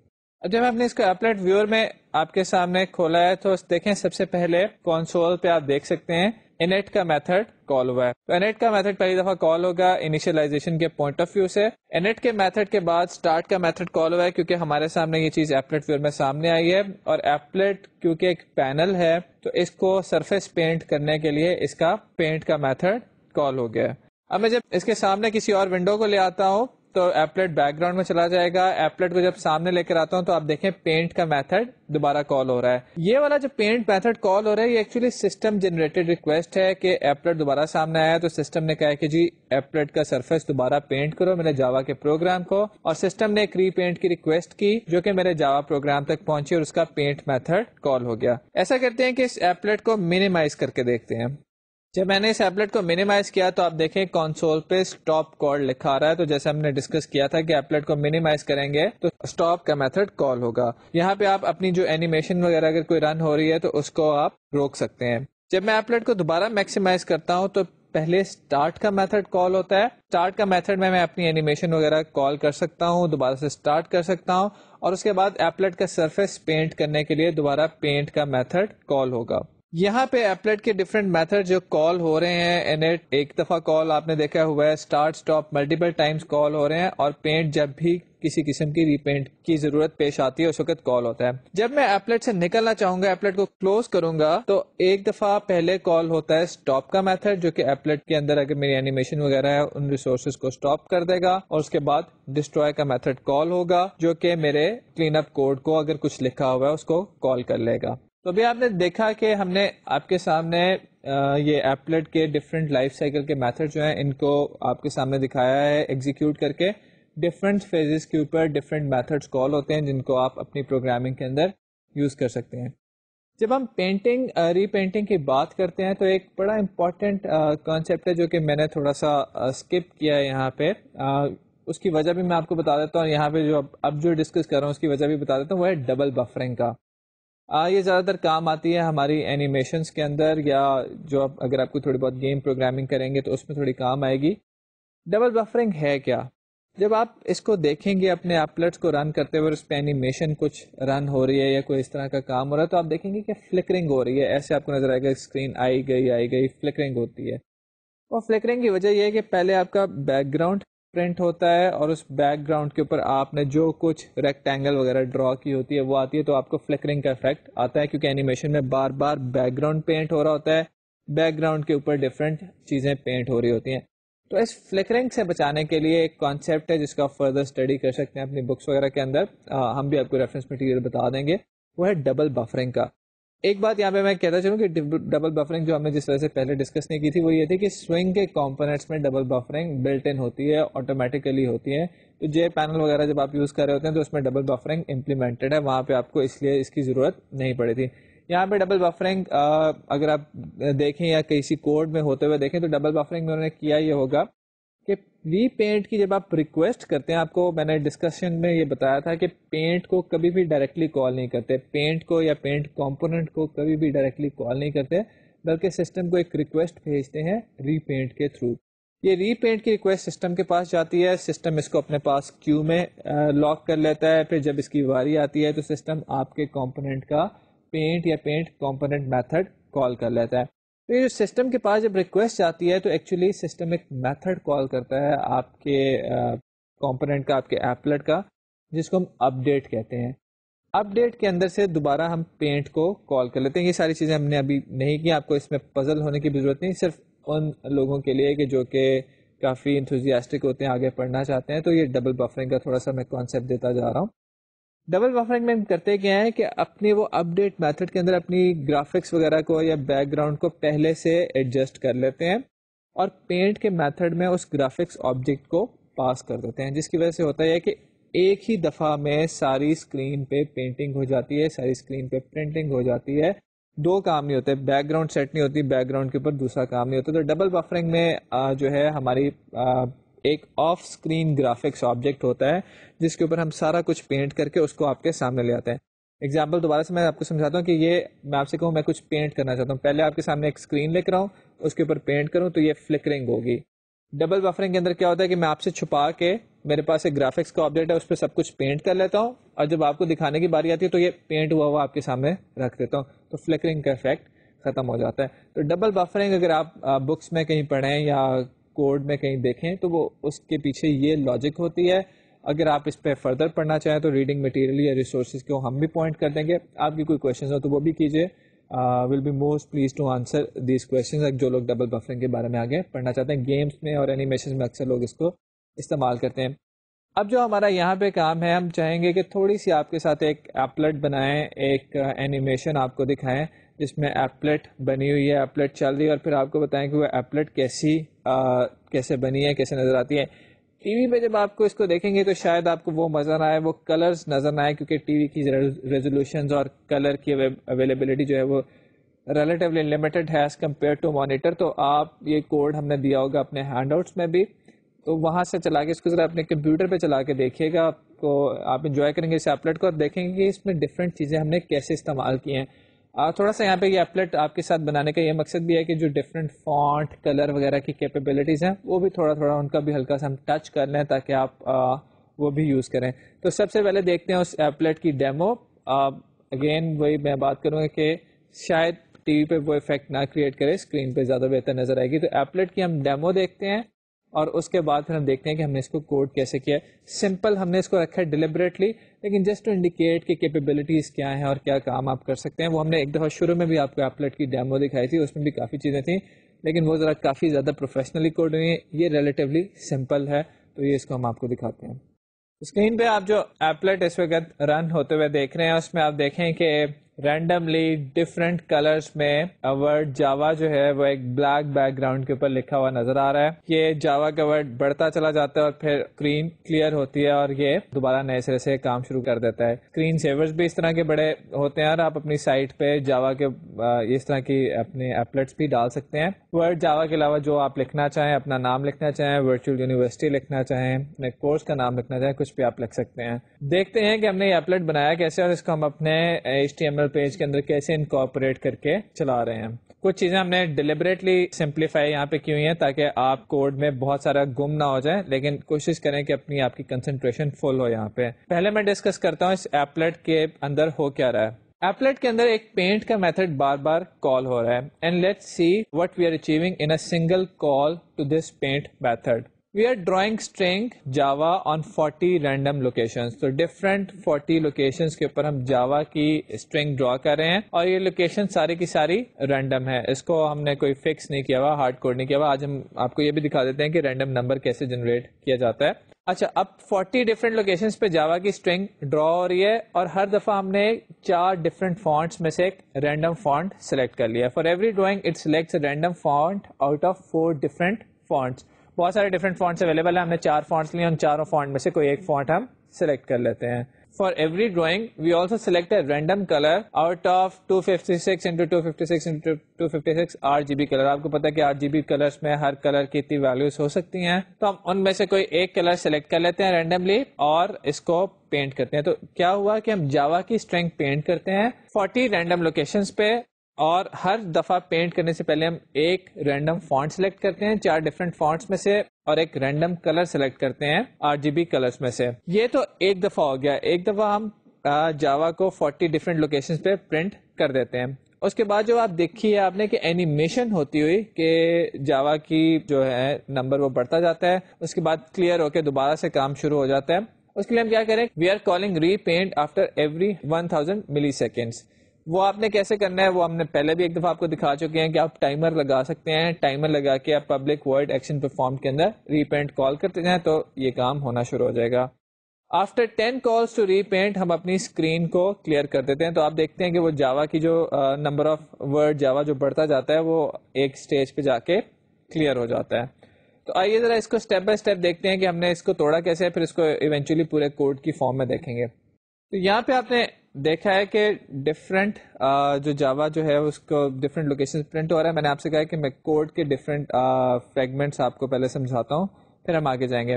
اب جب ہم نے اس کو ایپلٹ ویور میں آپ کے سامنے کھولا ہے تو دیکھیں سب سے پہلے کنسول پہ آپ دیکھ سکتے ہیں init کا میتھڈ کال ہوا ہے. تو init کا میتھڈ پہلی دفعہ کال ہوگا انیشلائزیشن کے پوائنٹ آف ویو سے. init کے میتھڈ کے بعد start کا میتھڈ کال ہوا ہے کیونکہ ہمارے سامنے یہ چیز ایپلٹ ویور میں سامنے آئی ہے, اور ایپلٹ کیونکہ ایک پینل ہے تو اس کو سرفیس پینٹ کرنے کے لیے اس کا پینٹ کا میتھڈ کال ہو گیا. اب میں جب اس کے سامنے کسی اور ونڈو کو لے آتا ہوں تو ایپلٹ بیک گراؤنڈ میں چلا جائے گا. ایپلٹ کو جب سامنے لے کر آتا ہوں تو آپ دیکھیں پینٹ کا میتھڈ دوبارہ کال ہو رہا ہے. یہ والا جو پینٹ میتھڈ کال ہو رہا ہے یہ ایکچولی سسٹم جنریٹڈ ریکویسٹ ہے کہ ایپلٹ دوبارہ سامنے آیا تو سسٹم نے کہا کہ جی ایپلٹ کا سرفیس دوبارہ پینٹ کرو میرے جاوا کے پروگرام کو, اور سسٹم نے ایک ری پینٹ کی ریکویسٹ کی جو کہ میرے جاوا پروگرام تک پہنچی اور اس کا پینٹ میتھڈ کال ہو گیا. ایسا کرتے ہیں کہ اس ایپلٹ کو منیمائز کر کے دیکھتے ہیں. جب میں نے اس ایپلٹ کو منیمائز کیا تو آپ دیکھیں کنسول پہ اسٹاپ کال لکھا رہا ہے. تو جیسے ہم نے ڈسکس کیا تھا کہ ایپلٹ کو منیمائز کریں گے تو اسٹاپ کا میتھڈ کال ہوگا. یہاں پہ آپ اپنی جو اینیمیشن وغیرہ اگر کوئی رن ہو رہی ہے تو اس کو آپ روک سکتے ہیں. جب میں ایپلٹ کو دوبارہ میکسیمائز کرتا ہوں تو پہلے اسٹارٹ کا میتھڈ کال ہوتا ہے. اسٹارٹ کا میتھڈ میں اپنی اینیمیشن وغیرہ کال کر سکتا ہوں, دوبارہ سے اسٹارٹ کر سکتا ہوں, اور اس کے بعد ایپلٹ کا سرفیس پینٹ کرنے کے لیے دوبارہ پینٹ کا میتھڈ کال ہوگا. یہاں پہ ایپلٹ کے ڈفرینٹ میتھڈ جو کال ہو رہے ہیں, init ایک دفعہ کال آپ نے دیکھا ہوا ہے, اسٹارٹ اسٹاپ ملٹیپل ٹائمز کال ہو رہے ہیں, اور پینٹ جب بھی کسی قسم کی ری پینٹ کی ضرورت پیش آتی ہے اس وقت کال ہوتا ہے. جب میں ایپلٹ سے نکلنا چاہوں گا, ایپلٹ کو کلوز کروں گا تو ایک دفعہ پہلے کال ہوتا ہے اسٹاپ کا میتھڈ جو کہ ایپلٹ کے اندر اگر میری اینیمیشن وغیرہ ہے ان ریسورسز کو اسٹاپ کر دے گا, اور اس کے بعد ڈسٹروائے کا میتھڈ کال ہوگا جو کہ میرے کلین اپ کوڈ کو اگر کچھ لکھا ہوا ہے اس کو کال کر لے گا. تو ابھی آپ نے دیکھا کہ ہم نے آپ کے سامنے یہ ایپلٹ کے ڈفرینٹ لائف سائیکل کے میتھڈ جو ہیں ان کو آپ کے سامنے دکھایا ہے ایگزیکیوٹ کر کے. ڈفرینٹ فیزز کے اوپر ڈفرینٹ میتھڈز کال ہوتے ہیں جن کو آپ اپنی پروگرامنگ کے اندر یوز کر سکتے ہیں. جب ہم پینٹنگ ری پینٹنگ کی بات کرتے ہیں تو ایک بڑا امپورٹنٹ کانسیپٹ ہے جو کہ میں نے تھوڑا سا اسکپ کیا ہے یہاں پہ. اس کی وجہ بھی میں آپ کو بتا دیتا ہوں. یہاں پہ جو اب جو ڈسکس کر رہا ہوں اس کی وجہ بھی بتا دیتا ہوں, وہ ہے ڈبل بفرنگ کا. یہ زیادہ تر کام آتی ہے ہماری اینیمیشنز کے اندر, یا جو اگر آپ کو تھوڑی بہت گیم پروگرامنگ کریں گے تو اس میں تھوڑی کام آئے گی. ڈبل بفرنگ ہے کیا؟ جب آپ اس کو دیکھیں گے اپنے ایپلیٹس کو رن کرتے ہوئے اس پہ اینیمیشن کچھ رن ہو رہی ہے یا کوئی اس طرح کا کام ہو رہا ہے تو آپ دیکھیں گے کہ فلکرنگ ہو رہی ہے. ایسے آپ کو نظر آئے گا اسکرین آئی گئی فلکرنگ ہوتی ہے. اور فلکرنگ کی وجہ یہ ہے کہ پہلے آپ کا بیک گراؤنڈ پرنٹ ہوتا ہے اور اس بیک گراؤنڈ کے اوپر آپ نے جو کچھ ریکٹینگل وغیرہ ڈرا کی ہوتی ہے وہ آتی ہے, تو آپ کو فلکرنگ کا افیکٹ آتا ہے کیونکہ اینیمیشن میں بار بار بیک گراؤنڈ پینٹ ہو رہا ہوتا ہے, بیک گراؤنڈ کے اوپر ڈفرینٹ چیزیں پینٹ ہو رہی ہوتی ہیں. تو اس فلکرنگ سے بچانے کے لیے ایک کانسیپٹ ہے جس کا آپ فردر اسٹڈی کر سکتے ہیں اپنی بکس وغیرہ کے اندر, ہم بھی آپ کو ریفرنس مٹیریل بتا دیں گے, وہ ہے ڈبل بفرنگ کا. ایک بات یہاں پہ میں کہتا چلوں کہ ڈبل بفرنگ جو ہم نے جس طرح سے پہلے ڈسکس نہیں کی تھی وہ یہ تھی کہ سوئنگ کے کمپوننٹس میں ڈبل بفرنگ بلٹ ان ہوتی ہے, آٹومیٹیکلی ہوتی ہے. تو جے پینل وغیرہ جب آپ یوز کر رہے ہوتے ہیں تو اس میں ڈبل بفرنگ امپلیمنٹڈ ہے, وہاں پہ آپ کو اس لیے اس کی ضرورت نہیں پڑی تھی. یہاں پہ ڈبل بفرنگ اگر آپ دیکھیں یا کسی کوڈ میں ہوتے ہوئے دیکھیں تو ڈبل بفرنگ میں انہوں نے کیا یہ ہوگا کہ ری پینٹ کی جب آپ ریکویسٹ کرتے ہیں, آپ کو میں نے ڈسکشن میں یہ بتایا تھا کہ پینٹ کو کبھی بھی ڈائریکٹلی کال نہیں کرتے, پینٹ کو یا پینٹ کمپوننٹ کو کبھی بھی ڈائریکٹلی کال نہیں کرتے, بلکہ سسٹم کو ایک ریکویسٹ بھیجتے ہیں ری پینٹ کے تھرو. یہ ری پینٹ کی ریکویسٹ سسٹم کے پاس جاتی ہے, سسٹم اس کو اپنے پاس کیو میں لاک کر لیتا ہے, پھر جب اس کی واری آتی ہے تو سسٹم آپ کے کمپوننٹ کا پینٹ یا پینٹ کمپوننٹ میتھڈ کال کر لیتا ہے. تو یہ سسٹم کے پاس جب ریکویسٹ آتی ہے تو ایکچولی سسٹم ایک میتھڈ کال کرتا ہے آپ کے کمپوننٹ کا, آپ کے ایپلٹ کا, جس کو ہم اپ ڈیٹ کہتے ہیں. اپ ڈیٹ کے اندر سے دوبارہ ہم پینٹ کو کال کر لیتے ہیں. یہ ساری چیزیں ہم نے ابھی نہیں کی, آپ کو اس میں پزل ہونے کی بھی ضرورت نہیں, صرف ان لوگوں کے لیے کہ جو کہ کافی انتھوزیاسٹک ہوتے ہیں, آگے پڑھنا چاہتے ہیں. تو یہ ڈبل بفرنگ کا تھوڑا سا میں کانسیپٹ دیتا جا رہا ہوں. ڈبل بفرنگ میں ہم کرتے کیا ہے کہ اپنی وہ اپ ڈیٹ میتھڈ کے اندر اپنی گرافکس وغیرہ کو یا بیک گراؤنڈ کو پہلے سے ایڈجسٹ کر لیتے ہیں اور پینٹ کے میتھڈ میں اس گرافکس آبجیکٹ کو پاس کر دیتے ہیں, جس کی وجہ سے ہوتا ہے کہ ایک ہی دفعہ میں ساری اسکرین پہ پینٹنگ ہو جاتی ہے, ساری اسکرین پہ پرنٹنگ ہو جاتی ہے. دو کام نہیں ہوتے, بیک گراؤنڈ سیٹ نہیں ہوتی, بیک گراؤنڈ کے اوپر دوسرا کام نہیں ہوتا. تو ڈبل بفرنگ میں جو ہے ہماری ایک آف اسکرین گرافکس آبجیکٹ ہوتا ہے جس کے اوپر ہم سارا کچھ پینٹ کر کے اس کو آپ کے سامنے لے آتے ہیں. ایگزامپل دوبارہ سے میں آپ کو سمجھاتا ہوں کہ یہ میں آپ سے کہوں میں کچھ پینٹ کرنا چاہتا ہوں, پہلے آپ کے سامنے ایک اسکرین لے کر آؤں, اس کے اوپر پینٹ کروں تو یہ فلکرنگ ہوگی. ڈبل بفرنگ کے اندر کیا ہوتا ہے کہ میں آپ سے چھپا کے میرے پاس ایک گرافکس کا آبجیکٹ ہے, اس پہ سب کچھ پینٹ کر لیتا ہوں اور جب آپ کو دکھانے کی باری آتی ہے تو یہ پینٹ ہوا ہوا آپ کے سامنے رکھ دیتا ہوں, تو فلکرنگ کا افیکٹ ختم ہو جاتا ہے. تو ڈبل بفرنگ اگر آپ بکس میں کہیں پڑھیں یا کوڈ میں کہیں دیکھیں تو وہ اس کے پیچھے یہ لاجک ہوتی ہے. اگر آپ اس پہ فردر پڑھنا چاہیں تو ریڈنگ مٹیریل یا ریسورسز کو ہم بھی پوائنٹ کر دیں گے. آپ کی کوئی کوشچنز ہو تو وہ بھی کیجیے, will be most pleased to answer these questions. جو لوگ ڈبل بفرنگ کے بارے میں آگے پڑھنا چاہتے ہیں, گیمس میں اور اینیمیشن میں اکثر لوگ اس کو استعمال کرتے ہیں. اب جو ہمارا یہاں پہ کام ہے, ہم چاہیں گے کہ تھوڑی سی آپ کے ساتھ ایک ایپلٹ بنائیں, ایک اینیمیشن آپ کو دکھائیں جس میں ایپلٹ بنی ہوئی ہے, ایپلٹ چل رہی ہے, اور پھر آپ کو بتائیں کہ وہ ایپلٹ کیسے بنی ہے, کیسے نظر آتی ہے. ٹی وی پہ جب آپ کو اس کو دیکھیں گے تو شاید آپ کو وہ نظر نہ آئے, وہ کلرز نظر نہ آئے, کیونکہ ٹی وی کی ریزولوشنز اور کلر کی اویلیبلٹی جو ہے وہ ریلیٹیولی لمیٹڈ ہے ایز کمپیئر ٹو مانیٹر. تو آپ یہ کوڈ ہم نے دیا ہوگا اپنے ہینڈ آؤٹس میں بھی, تو وہاں سے چلا کے اس کو ذرا اپنے کمپیوٹر پہ چلا کے دیکھیے گا, آپ انجوائے کریں گے اس ایپلٹ کو اور دیکھیں گے کہ اس میں ڈفرینٹ چیزیں ہم نے کیسے استعمال کی ہیں. تھوڑا سا یہاں پہ یہ ایپلٹ آپ کے ساتھ بنانے کا یہ مقصد بھی ہے کہ جو ڈفرینٹ فونٹ کلر وغیرہ کی کیپیبلٹیز ہیں وہ بھی تھوڑا تھوڑا ان کا بھی ہلکا سا ہم ٹچ کر لیں تاکہ آپ وہ بھی یوز کریں. تو سب سے پہلے دیکھتے ہیں اس ایپلٹ کی ڈیمو. اگین وہی میں بات کروں گا کہ شاید ٹی وی پہ وہ افیکٹ نہ کریٹ کرے, اسکرین پہ زیادہ بہتر نظر آئے گی. تو ایپلٹ کی ہم ڈیمو دیکھتے ہیں اور اس کے بعد پھر ہم دیکھتے ہیں کہ ہم نے اس کو کوڈ کیسے کیا ہے. سمپل ہم نے اس کو رکھا ہے ڈیلیبریٹلی, لیکن جسٹ ٹو انڈیکیٹ کہ کیپیبلٹیز کیا ہیں اور کیا کام آپ کر سکتے ہیں. وہ ہم نے ایک دفعہ شروع میں بھی آپ کو ایپلٹ کی ڈیمو دکھائی تھی, اس میں بھی کافی چیزیں تھیں, لیکن وہ ذرا کافی زیادہ پروفیشنلی کوڈ ہوئی ہیں. یہ ریلیٹیولی سمپل ہے, تو یہ اس کو ہم آپ کو دکھاتے ہیں. اسکرین پہ آپ جو ایپلٹ اس وقت رن ہوتے ہوئے دیکھ رہے ہیں اس میں آپ دیکھیں کہ رینڈملی ڈفرینٹ کلرز میں ورڈ جاوا جو ہے وہ ایک بلیک بیک گراؤنڈ کے اوپر لکھا ہوا نظر آ رہا ہے. یہ جاوا کا ورڈ بڑھتا چلا جاتا ہے اور پھر اسکرین کلیئر ہوتی ہے اور یہ دوبارہ نئے سرے سے کام شروع کر دیتا ہے. اسکرین سیورز بھی اس طرح کے بڑے ہوتے ہیں اور آپ اپنی سائٹ پہ جاوا کے اس طرح کی اپنے ایپلٹس بھی ڈال سکتے ہیں. ورڈ جاوا کے علاوہ جو آپ لکھنا چاہیں, اپنا نام لکھنا چاہیں, ورچوئل یونیورسٹی لکھنا چاہیں, اپنے کورس کا نام لکھنا چاہیں, کچھ بھی آپ لکھ سکتے ہیں. دیکھتے ہیں کہ ہم نے یہ ایپلٹ بنایا کیسے اور اس کو ہم اپنے HTML پیج کے اندر کیسے انکارپوریٹ کر کے چلا رہے ہیں. کچھ چیزیں ہم نے ڈیلیبریٹلی سمپلیفائی یہاں پہ کی ہوئی ہیں تاکہ آپ کوڈ میں بہت سارا گم نہ ہو جائے, لیکن کوشش کریں کہ آپ کی کنسنٹریشن فل ہو. یہاں پہ پہلے میں ڈسکس کرتا ہوں اس ایپلیٹ کے اندر ہو کیا رہا ہے. ایپلیٹ کے اندر ایک پینٹ کا میتھڈ بار بار کال ہو رہا ہے, and let's see what we are achieving in a single call to this paint method. We are drawing string Java on 40 random locations. تو different 40 locations کے اوپر ہم Java کی string draw کر رہے ہیں, اور یہ location ساری کی ساری random ہے. اس کو ہم نے کوئی fix نہیں کیا ہوا, ہارڈ کوڈ نہیں کیا ہوا. آج ہم آپ کو یہ بھی دکھا دیتے ہیں کہ random number کیسے جنریٹ کیا جاتا ہے. اچھا, اب 40 different locations پہ Java کی string draw ہو رہی ہے, اور ہر دفعہ ہم نے 4 different fonts میں سے ایک random font select کر لیا. For every drawing it selects a random font out of 4 different fonts. بہت سارے ڈفرنٹ فونٹس اویلیبل ہیں, ہم نے 4 فونٹس لیے, ان چاروں فونٹ میں سے کوئی ایک فونٹ ہم سلیکٹ کر لیتے ہیں. For every drawing we also select a random colour out of 256 into 256 into 256 RGB colour. آپ کو پتا ہے کہ RGB کلرس میں ہر کلر کی اتنی ویلیوز ہو سکتی ہیں, تو ہم ان میں سے کوئی ایک کلر سلیکٹ کر لیتے ہیں رینڈملی اور اس کو پینٹ کرتے ہیں. تو کیا ہوا کہ ہم جاوا کی اسٹرنگ پینٹ کرتے ہیں 40 رینڈم لوکیشنز پہ, اور ہر دفعہ پینٹ کرنے سے پہلے ہم ایک رینڈم فونٹ سلیکٹ کرتے ہیں 4 ڈفرینٹ فونٹس میں سے, اور ایک رینڈم کلر سلیکٹ کرتے ہیں RGB کلرز میں سے. یہ تو ایک دفعہ ہو گیا. ایک دفعہ ہم جاوا کو 40 ڈفرینٹ لوکیشنز پہ پرنٹ کر دیتے ہیں. اس کے بعد جو آپ دیکھی ہے آپ نے کہ اینیمیشن ہوتی ہوئی کہ جاوا کی جو ہے نمبر وہ بڑھتا جاتا ہے, اس کے بعد کلیئر ہو کے دوبارہ سے کام شروع ہو جاتا ہے. اس کے لیے ہم کیا کریں, we are calling repaint after every 1000 ملی سیکنڈس. وہ آپ نے کیسے کرنا ہے وہ ہم نے پہلے بھی ایک دفعہ آپ کو دکھا چکے ہیں کہ آپ ٹائمر لگا سکتے ہیں. ٹائمر لگا کے آپ پبلک وائڈ ایکشن پرفارم کے اندر ری پینٹ کال کرتے ہیں تو یہ کام ہونا شروع ہو جائے گا. After 10 calls to repaint ہم اپنی اسکرین کو کلیئر کر دیتے ہیں. تو آپ دیکھتے ہیں کہ وہ جاوا کی جو نمبر آف ورڈ جاوا جو بڑھتا جاتا ہے وہ ایک اسٹیج پہ جا کے کلیئر ہو جاتا ہے. تو آئیے ذرا اس کو اسٹیپ بائی اسٹیپ دیکھتے ہیں کہ ہم نے اس کو توڑا کیسے ہے, پھر اس کو ایونچولی پورے کوڈ کی فارم میں دیکھیں گے. تو یہاں پہ آپ نے دیکھا ہے کہ ڈفرینٹ جو جاوا جو ہے اس کو ڈفرینٹ لوکیشن پرنٹ ہو رہا ہے. میں نے آپ سے کہا کہ میں کوڈ کے ڈفرینٹ فریگمنٹس آپ کو پہلے سمجھاتا ہوں, پھر ہم آگے جائیں گے.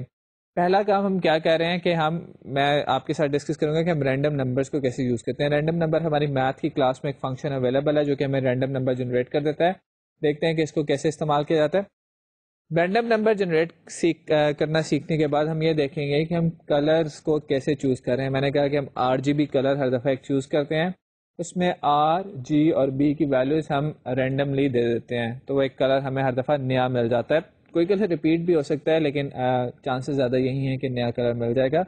پہلا کام ہم کیا کہہ رہے ہیں کہ میں آپ کے ساتھ ڈسکس کروں گا کہ ہم رینڈم نمبرز کو کیسے یوز کرتے ہیں. رینڈم نمبر ہماری میتھ کی کلاس میں ایک فنکشن اویلیبل ہے جو کہ ہمیں رینڈم نمبر جنریٹ کر دیتا ہے. دیکھتے ہیں کہ اس کو کیسے استعمال کیا جاتا ہے. رینڈم نمبر جنریٹ کرنا سیکھنے کے بعد ہم یہ دیکھیں گے کہ ہم کلرز کو کیسے چوز کر رہے ہیں. میں نے کہا کہ ہم RGB کلر ہر دفعہ ایک چوز کرتے ہیں, اس میں R, G اور B کی ویلیوز ہم رینڈملی دے دیتے ہیں, تو وہ ایک کلر ہمیں ہر دفعہ نیا مل جاتا ہے. کوئی کلر ریپیٹ بھی ہو سکتا ہے لیکن چانسز زیادہ یہی ہیں کہ نیا کلر مل جائے گا.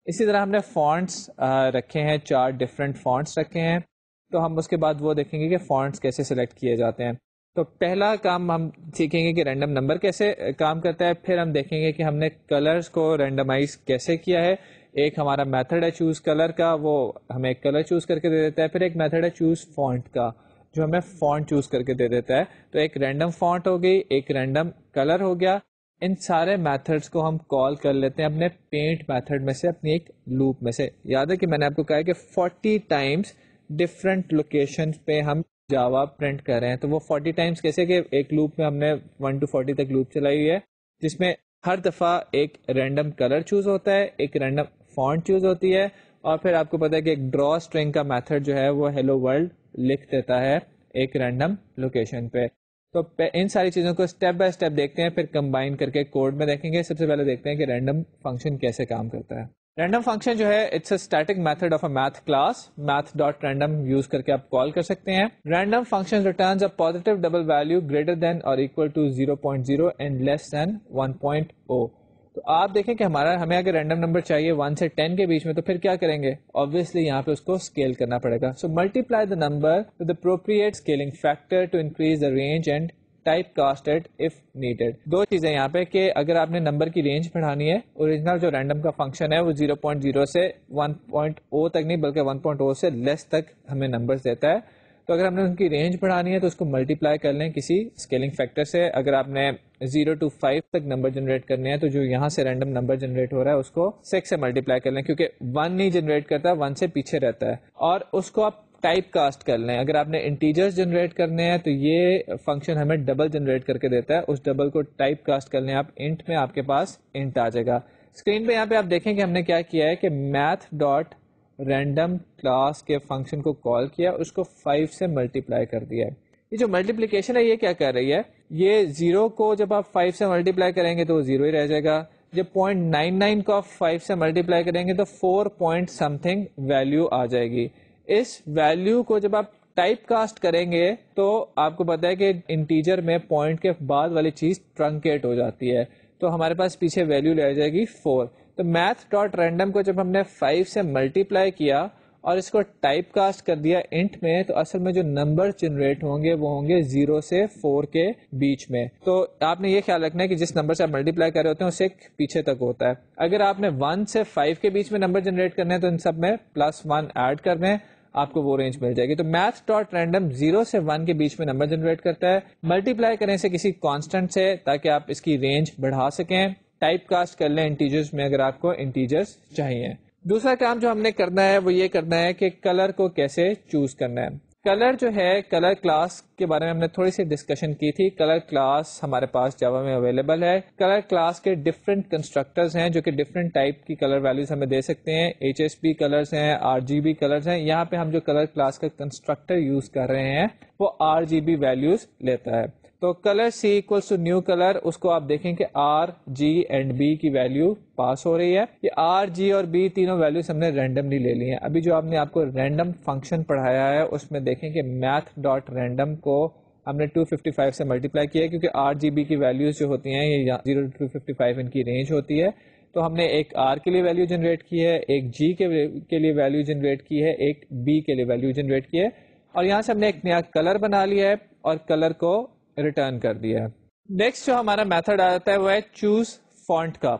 اسی طرح ہم نے فونٹس رکھے ہیں, 4 ڈفرینٹ فونٹس رکھے ہیں, تو ہم اس کے بعد وہ دیکھیں گے کہ فونٹس کیسے سلیکٹ کیے جاتے ہیں. تو پہلا کام ہم سیکھیں گے کہ رینڈم نمبر کیسے کام کرتا ہے, پھر ہم دیکھیں گے کہ ہم نے کلرز کو رینڈمائز کیسے کیا ہے. ایک ہمارا میتھڈ ہے چوز کلر کا, وہ ہمیں ایک کلر چوز کر کے دے دیتا ہے. پھر ایک میتھڈ ہے چوز فونٹ کا جو ہمیں فونٹ چوز کر کے دے دیتا ہے. تو ایک رینڈم فونٹ ہو گئی, ایک رینڈم کلر ہو گیا. ان سارے میتھڈس کو ہم کال کر لیتے ہیں اپنے پینٹ میتھڈ میں سے, اپنی ایک لوپ میں سے. یاد ہے کہ میں نے آپ کو کہا کہ 40 ٹائمز ڈفرینٹ لوکیشن پہ ہم جاوا پرنٹ کر رہے ہیں. تو وہ 40 ٹائمز کیسے کہ ایک لوپ میں ہم نے 1 to 40 تک لوپ چلائی ہوئی ہے, جس میں ہر دفعہ ایک رینڈم کلر چوز ہوتا ہے, ایک رینڈم فونٹ چوز ہوتی ہے, اور پھر آپ کو پتا ہے کہ ایک ڈرا اسٹرنگ کا میتھڈ جو ہے وہ ہیلو ورلڈ لکھ دیتا ہے ایک رینڈم لوکیشن پہ. تو ان ساری چیزوں کو اسٹیپ بائی اسٹیپ دیکھتے ہیں, پھر کمبائن کر کے کوڈ میں دیکھیں گے. سب سے پہلے دیکھتے ہیں کہ رینڈم فنکشن کیسے کام کرتا ہے. رینڈم فنکشن جو ہے it's a static method of a math class. math.random use کر کے آپ کال کر سکتے ہیں. Random function returns a positive double value greater than or equal to 0.0 and less than 1.0. تو آپ دیکھیں کہ ہمیں اگر رینڈم نمبر چاہیے 1 سے 10 کے بیچ میں, تو پھر کیا کریں گے, obviously یہاں پہ اس کو اسکیل کرنا پڑے گا. So multiply the number with appropriate scaling factor to increase the range and type cast it if needed. دو چیزیں یہاں پہ کہ اگر آپ نے نمبر کی رینج بڑھانی ہے, اوریجنل جو رینڈم کا فنکشن ہے وہ 0.0 سے 1.0 تک نہیں بلکہ 1.0 سے لیس تک ہمیں نمبرز دیتا ہے. تو اگر ہم نے ان کی رینج بڑھانی ہے تو اس کو ملٹیپلائی کر لیں کسی اسکیلنگ فیکٹر سے. اگر آپ نے 0 to 5 تک نمبر جنریٹ کرنے ہیں تو جو یہاں سے رینڈم نمبر جنریٹ ہو رہا ہے اس کو 6 سے ملٹیپلائی کر لیں, کیونکہ 1 نہیں جنریٹ کرتا, 1 سے پیچھے رہتا ہے, اور اس کو آپ ٹائپ کاسٹ کر لیں. اگر آپ نے انٹیجرز جنریٹ کرنے ہیں تو یہ فنکشن ہمیں ڈبل جنریٹ کر کے دیتا ہے, اس ڈبل کو ٹائپ کاسٹ کر لیں آپ انٹ میں, آپ کے پاس انٹ آ جائے گا. اسکرین پہ یہاں پہ آپ دیکھیں کہ ہم نے کیا کیا ہے کہ میتھ ڈاٹ رینڈم کلاس کے فنکشن کو کال کیا, اس کو 5 سے ملٹیپلائی کر دیا ہے. یہ جو ملٹیپلیکیشن ہے یہ کیا کر رہی ہے, یہ 0 کو جب آپ 5 سے ملٹیپلائی کریں گے تو وہ 0 ہی رہ جائے گا, جب 0.99 کو آپ 5 سے ملٹیپلائی کریں گے تو 4 پوائنٹ سم تھنگ ویلو آ جائے گی. اس ویلو کو جب آپ ٹائپ کاسٹ کریں گے تو آپ کو پتا ہے کہ انٹیجر میں پوائنٹ کے بعد والی چیز ٹرنکیٹ ہو جاتی ہے, تو ہمارے پاس پیچھے ویلو لے جائے گی 4. تو میتھ ڈاٹ رینڈم کو جب ہم نے 5 سے ملٹیپلائی کیا اور اس کو ٹائپ کاسٹ کر دیا انٹ میں, تو اصل میں جو نمبر جنریٹ ہوں گے وہ ہوں گے 0 سے 4 کے بیچ میں. تو آپ نے یہ خیال رکھنا ہے کہ جس نمبر سے آپ ملٹیپلائی کر رہے ہوتے ہیں اسے پیچھے تک ہوتا ہے. اگر آپ نے 1 سے 5 کے بیچ میں نمبر جنریٹ کرنے ہیں تو ان سب میں +1 ایڈ کر دیں, آپ کو وہ رینج مل جائے گی. تو میتھ ڈاٹ رینڈم 0 سے 1 کے بیچ میں نمبر جنریٹ کرتا ہے, ملٹیپلائی کرنے سے کسی کانسٹنٹ سے تاکہ آپ اس کی رینج بڑھا سکیں. ٹائپ کاسٹ کر لیں انٹیجرز میں اگر آپ کو انٹیجرز چاہیے. دوسرا کام جو ہم نے کرنا ہے وہ یہ کرنا ہے کہ کلر کو کیسے چوز کرنا ہے. کلر جو ہے, کلر کلاس کے بارے میں ہم نے تھوڑی سی ڈسکشن کی تھی. کلر کلاس ہمارے پاس جاوا میں اویلیبل ہے. کلر کلاس کے ڈفرینٹ کنسٹرکٹرز ہیں جو کہ ڈفرینٹ ٹائپ کی کلر ویلیوز ہمیں دے سکتے ہیں. HSP کلرز ہیں, RGB کلرز ہیں. یہاں پہ ہم جو کلر کلاس کا کنسٹرکٹر یوز کر رہے ہیں وہ RGB ویلیوز لیتا ہے. تو colour C equals to new colour, اس کو آپ دیکھیں کہ R, G اینڈ B کی ویلیو پاس ہو رہی ہے. یہ R, G اور B تینوں ویلیوز ہم نے رینڈملی لے لی ہیں. ابھی جو آپ کو رینڈم فنکشن پڑھایا ہے اس میں دیکھیں کہ میتھ ڈاٹ رینڈم کو ہم نے 255 سے ملٹیپلائی کیا ہے, کیونکہ RGB کی ویلیوز جو ہوتی ہیں یہ 0 to 255 ان کی رینج ہوتی ہے. تو ہم نے ایک R کے لیے ویلیو جنریٹ کی ہے, ایک G کے لیے ویلیو جنریٹ کی ہے, ایک B کے لیے ویلیو جنریٹ کی ہے, اور یہاں سے ہم نے ایک نیا کلر بنا لیا ہے اور کلر کو ریٹرن کر دیا ہے. نیکسٹ جو ہمارا میتھڈ آتا ہے وہ ہے چوز فونٹ کا.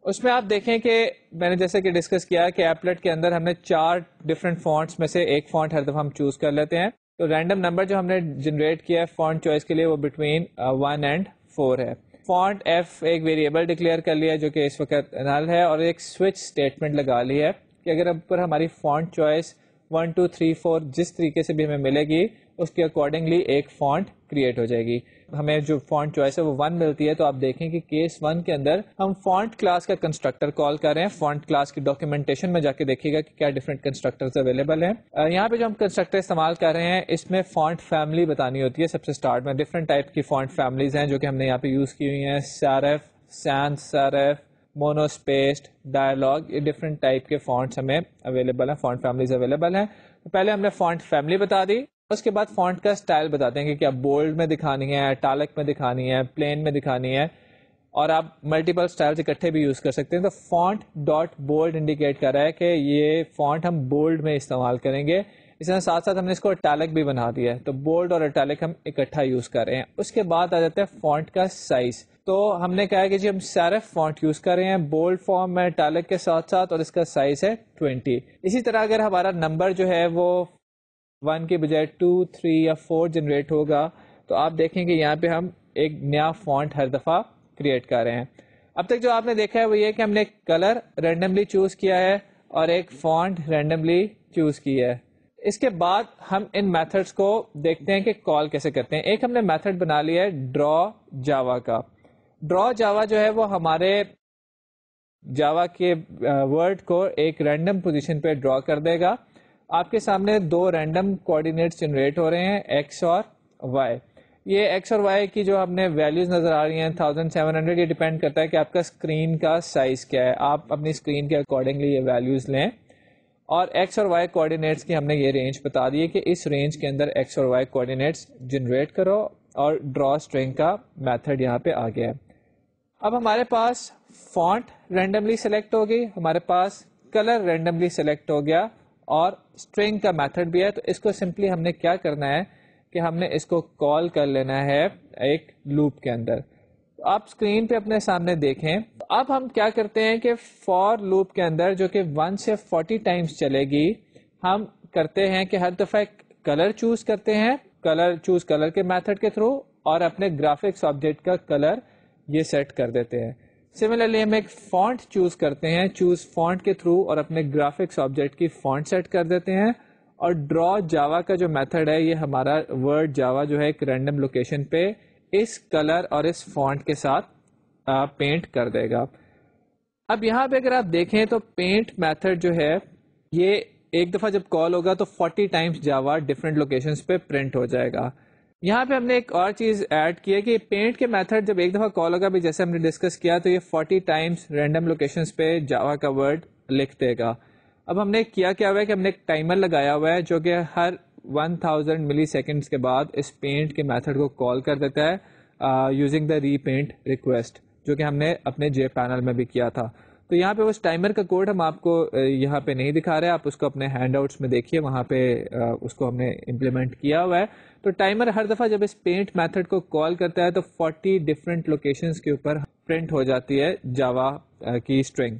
اس میں آپ دیکھیں کہ میں نے جیسے کہ ڈسکس کیا کہ ایپلیٹ کے اندر ہم نے 4 ڈفرینٹ فونٹس میں سے ایک فونٹ ہر دفعہ ہم چوز کر لیتے ہیں. تو رینڈم نمبر جو ہم نے جنریٹ کیا ہے فونٹ چوائس کے لیے وہ بٹوین 1 اینڈ 4 ہے. فونٹ F ایک ویریبل ڈکلیئر کر لیا جو کہ اس وقت نل ہے, اور ایک سوئچ اسٹیٹمنٹ لگا لی ہے کہ اگر اب پر ہماری فونٹ چوائس 1 2 3 4 جس طریقے سے بھی ہمیں ملے گی اس کے اکارڈنگلی ایک فونٹ کریٹ ہو جائے گی. ہمیں جو فونٹ چوائس ہے وہ 1 ملتی ہے, تو آپ دیکھیں کہ کیس 1 کے اندر ہم فونٹ کلاس کا کنسٹرکٹر کال کر رہے ہیں. فونٹ کلاس کی ڈاکیومنٹیشن میں جا کے دیکھیے گا کہ کیا ڈفرینٹ کنسٹرکٹرز اویلیبل ہیں. یہاں پہ جو ہم کنسٹرکٹر استعمال کر رہے ہیں اس میں فونٹ فیملی بتانی ہوتی ہے. سب سے اسٹارٹ میں ڈفرینٹ ٹائپ کی فونٹ فیملیز ہیں جو کہ ہم نے یہاں پہ یوز کی ہوئی ہیں. سیرف, سینس سیرف, مونو اسپیسڈ, ڈائلاگ, یہ ڈفرینٹ ٹائپ کے فونٹس ہمیں اویلیبل ہیں, فونٹ فیملیز اویلیبل ہیں. پہلے ہم نے فونٹ فیملی بتا دی, اس کے بعد فونٹ کا اسٹائل بتاتے ہیں کہ کیا بولڈ میں دکھانی ہے, اٹالک میں دکھانی ہے, پلین میں دکھانی ہے, اور آپ ملٹیپل اسٹائل اکٹھے بھی یوز کر سکتے ہیں. تو فونٹ ڈاٹ بولڈ انڈیکیٹ کر رہا ہے کہ یہ فونٹ ہم بولڈ میں استعمال کریں گے. اس کے ساتھ ساتھ ہم نے اس کو اٹالک بھی بنا دیا ہے, تو بولڈ اور اٹالک ہم اکٹھا یوز کر رہے ہیں. اس کے بعد آ جاتا ہے فونٹ کا سائز. تو ہم نے کہا کہ جی ہم سیرف فونٹ یوز کر رہے ہیں بولڈ فارم میں اٹالک کے ساتھ ساتھ, اور اس کا سائز ہے 20. اسی طرح اگر ہمارا نمبر جو ہے وہ 1 کے بجائے 2 3 یا 4 جنریٹ ہوگا تو آپ دیکھیں کہ یہاں پہ ہم ایک نیا فونٹ ہر دفعہ کریٹ کر رہے ہیں. اب تک جو آپ نے دیکھا ہے وہ یہ کہ ہم نے ایک کلر رینڈملی چوز کیا ہے اور ایک فونٹ رینڈملی چوز کی ہے. اس کے بعد ہم ان میتھڈس کو دیکھتے ہیں کہ کال کیسے کرتے ہیں. ایک ہم نے میتھڈ بنا لیا ہے ڈرا جاوا کا. ڈرا جاوا جو ہے وہ ہمارے جاوا کے ورڈ کو ایک رینڈم پوزیشن پہ ڈرا کر دے گا. آپ کے سامنے 2 رینڈم کوآرڈینیٹس جنریٹ ہو رہے ہیں, ایکس اور وائی. یہ ایکس اور وائی کی جو ہم نے ویلیوز نظر آ رہی ہیں 1700, یہ ڈیپینڈ کرتا ہے کہ آپ کا اسکرین کا سائز کیا ہے. آپ اپنی اسکرین کے اکارڈنگلی یہ ویلیوز لیں, اور ایکس اور وائی کوآرڈینیٹس کی ہم نے یہ رینج بتا دی ہے کہ اس رینج کے اندر ایکس اور وائی کوآرڈینیٹس جنریٹ کرو, اور ڈرا اسٹرنگ کا میتھڈ یہاں پہ آ گیا ہے. اب ہمارے پاس فونٹ رینڈملی سلیکٹ ہوگی, ہمارے پاس کلر رینڈملی سلیکٹ ہو گیا, اور اسٹرنگ کا میتھڈ بھی ہے. تو اس کو سمپلی ہم نے کیا کرنا ہے کہ ہم نے اس کو کال کر لینا ہے ایک لوپ کے اندر. آپ اسکرین پہ اپنے سامنے دیکھیں. اب ہم کیا کرتے ہیں کہ فار لوپ کے اندر جو کہ 1 سے 40 ٹائمز چلے گی, ہم کرتے ہیں کہ ہر دفعہ کلر چوز کرتے ہیں, کلر چوز کلر کے میتھڈ کے تھرو, اور اپنے گرافکس آبجیکٹ کا کلر یہ سیٹ کر دیتے ہیں. سملرلی ہم ایک فونٹ چوز کرتے ہیں, چوز فونٹ کے تھرو, اور اپنے گرافکس آبجیکٹ کی فونٹ سیٹ کر دیتے ہیں. اور ڈرا جاوا کا جو میتھڈ ہے یہ ہمارا ورڈ جاوا جو ہے ایک رینڈم لوکیشن پہ اس کلر اور اس فونٹ کے ساتھ پینٹ کر دے گا. اب یہاں پہ اگر آپ دیکھیں تو پینٹ میتھڈ جو ہے یہ ایک دفعہ جب کال ہوگا تو 40 ٹائمز جاوا ڈفرینٹ لوکیشنز پہ پرنٹ ہو جائے گا. یہاں پہ ہم نے ایک اور چیز ایڈ کی ہے کہ پینٹ کے میتھڈ جب ایک دفعہ کال ہوگا بھی جیسے ہم نے ڈسکس کیا تو یہ 40 ٹائمز رینڈم لوکیشنز پہ جاوا کا ورڈ لکھ دے گا. اب ہم نے کیا ہوا ہے کہ ہم نے ایک ٹائمر لگایا ہوا ہے جو کہ ہر 1000 ملی سیکنڈس کے بعد اس پینٹ کے میتھڈ کو کال کر دیتا ہے using the repaint request, جو کہ ہم نے اپنے جے پینل میں بھی کیا تھا. تو یہاں پہ اس ٹائمر کا کوڈ ہم آپ کو یہاں پہ نہیں دکھا رہے, آپ اس کو اپنے ہینڈ آؤٹس میں دیکھیے, وہاں پہ اس کو ہم نے امپلیمنٹ کیا ہوا ہے. تو ٹائمر ہر دفعہ جب اس پینٹ میتھڈ کو کال کرتا ہے تو 40 ڈفرینٹ لوکیشنز کے اوپر پرنٹ ہو جاتی ہے جاوا کی اسٹرنگ.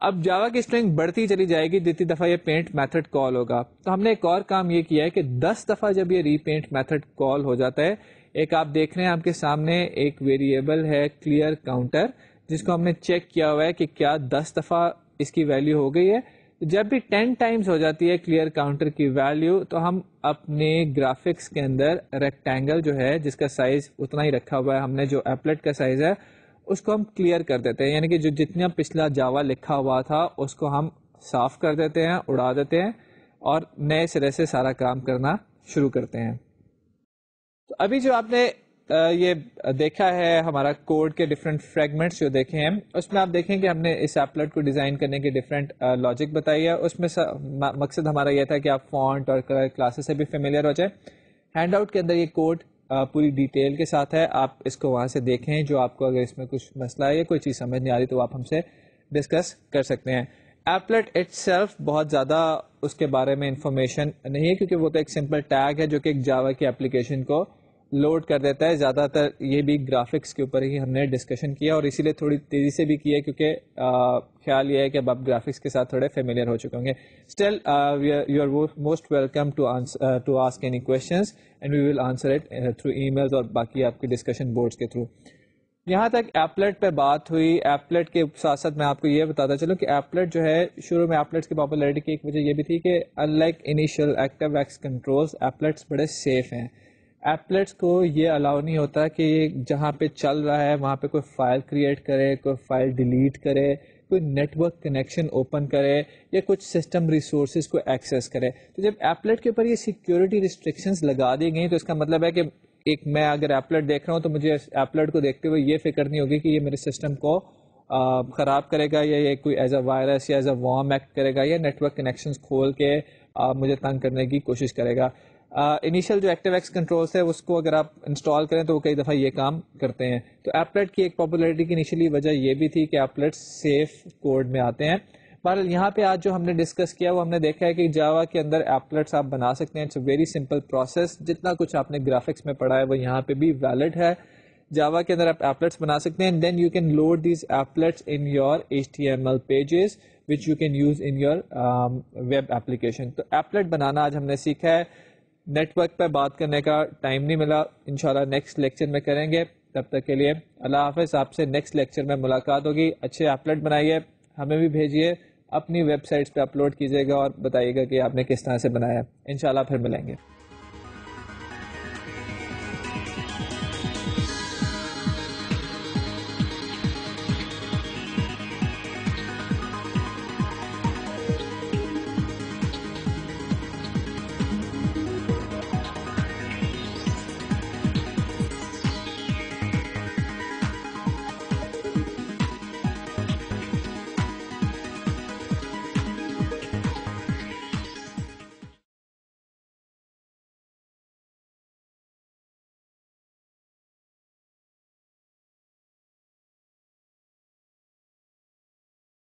اب جاوا کی اسٹرنگ بڑھتی چلی جائے گی جتنی دفعہ یہ پینٹ میتھڈ کال ہوگا. تو ہم نے ایک اور کام یہ کیا ہے کہ 10 دفعہ جب یہ ری پینٹ میتھڈ کال ہو جاتا ہے, ایک آپ دیکھ رہے ہیں آپ کے سامنے ایک ویریبل ہے کلیئر کاؤنٹر, جس کو ہم نے چیک کیا ہوا ہے کہ کیا 10 دفعہ اس کی ویلیو ہو گئی ہے. جب بھی 10 ٹائمز ہو جاتی ہے کلیئر کاؤنٹر کی ویلیو تو ہم اپنے گرافکس کے اندر ریکٹینگل جو ہے جس کا سائز اتنا ہی رکھا ہوا ہے ہم نے, جو ایپلیٹ کا سائز ہے اس کو ہم کلیئر کر دیتے ہیں, یعنی کہ جو جتنا پچھلا جاوا لکھا ہوا تھا اس کو ہم صاف کر دیتے ہیں, اڑا دیتے ہیں اور نئے سرے سے سارا کام کرنا شروع کرتے ہیں. تو ابھی جو آپ نے یہ دیکھا ہے ہمارا کوڈ کے ڈفرینٹ فریگمنٹس جو دیکھے ہیں, اس میں آپ دیکھیں کہ ہم نے اس ایپلیٹ کو ڈیزائن کرنے کی ڈفرینٹ لاجک بتائی ہے. اس میں مقصد ہمارا یہ تھا کہ آپ فونٹ اور کلر کلاسز سے بھی فیملیئر ہو جائے. ہینڈ آؤٹ کے اندر یہ کوڈ پوری ڈیٹیل کے ساتھ ہے, آپ اس کو وہاں سے دیکھیں. جو آپ کو اگر اس میں کچھ مسئلہ ہے یا کوئی چیز سمجھ نہیں آ رہی تو آپ ہم سے ڈسکس کر سکتے ہیں. ایپلیٹ اٹ سیلف بہت زیادہ اس کے بارے میں انفارمیشن نہیں ہے, کیونکہ وہ تو ایک سمپل ٹیگ ہے جو کہ ایک جاوا کی اپلیکیشن کو لوڈ کر دیتا ہے. زیادہ تر یہ بھی گرافکس کے اوپر ہی ہم نے ڈسکشن کیا, اور اسی لیے تھوڑی تیزی سے بھی کیا کیونکہ خیال یہ ہے کہ اب آپ گرافکس کے ساتھ تھوڑے فیملیئر ہو چکے ہوں گے. Still you are most welcome to ask any questions and we will answer it through emails اور باقی آپ کے ڈسکشن بورڈس کے تھرو. یہاں تک ایپلیٹ پہ بات ہوئی. ایپلیٹ کے ساتھ ساتھ میں آپ کو یہ بتاتا چلوں کہ ایپلیٹ جو ہے شروع میں ایپلیٹس کی پاپولیرٹی کی ایک وجہ یہ بھی تھی کہ in like initial active x controls applets بڑے سیف ہیں. ایپلیٹس کو یہ الاؤ نہیں ہوتا کہ جہاں پہ چل رہا ہے وہاں پہ کوئی فائل کریٹ کرے, کوئی فائل ڈیلیٹ کرے, کوئی نیٹ ورک کنیکشن اوپن کرے یا کچھ سسٹم ریسورسز کو ایکسیس کرے. تو جب ایپلیٹ کے اوپر یہ سیکیورٹی ریسٹرکشنز لگا دی گئی تو اس کا مطلب ہے کہ ایک میں اگر ایپلیٹ دیکھ رہا ہوں تو مجھے ایپلیٹ کو دیکھتے ہوئے یہ فکر نہیں ہوگی کہ یہ میرے سسٹم کو خراب کرے گا یا یہ کوئی ایز اے وائرس یا ایز اے وارم ایکٹ کرے گا یا نیٹ ورک کنیکشنز کھول کے مجھے تنگ کرنے کی کوشش کرے گا. انیشیل جو ایکٹیو ایکس کنٹرولز ہے اس کو اگر آپ انسٹال کریں تو وہ کئی دفعہ یہ کام کرتے ہیں. تو ایپلیٹ کی ایک پاپولیرٹی کی انیشیلی وجہ یہ بھی تھی کہ ایپلیٹ سیف کوڈ میں آتے ہیں. بہرحال یہاں پہ آج جو ہم نے ڈسکس کیا وہ ہم نے دیکھا ہے کہ جاوا کے اندر ایپلیٹس آپ بنا سکتے ہیں. It's a very simple process. جتنا کچھ آپ نے گرافکس میں پڑھا ہے وہ یہاں پہ بھی ویلڈ ہے. جاوا کے اندر آپ ایپلیٹس بنا سکتے ہیں, then you can load these applets in your HTML pages which you can use in your web application. تو ایپلیٹ بنانا آج ہم نے سیکھا ہے. نیٹ ورک پہ بات کرنے کا ٹائم نہیں ملا, انشاءاللہ نیکسٹ لیکچر میں کریں گے. تب تک کے لیے اللہ حافظ. آپ سے نیکسٹ لیکچر میں ملاقات ہوگی. اچھے ایپلیٹ بنائیے, ہمیں بھی بھیجیے, اپنی ویب سائٹس پہ اپلوڈ کیجیے گا اور بتائیے گا کہ آپ نے کس طرح سے بنایا. انشاءاللہ پھر ملیں گے.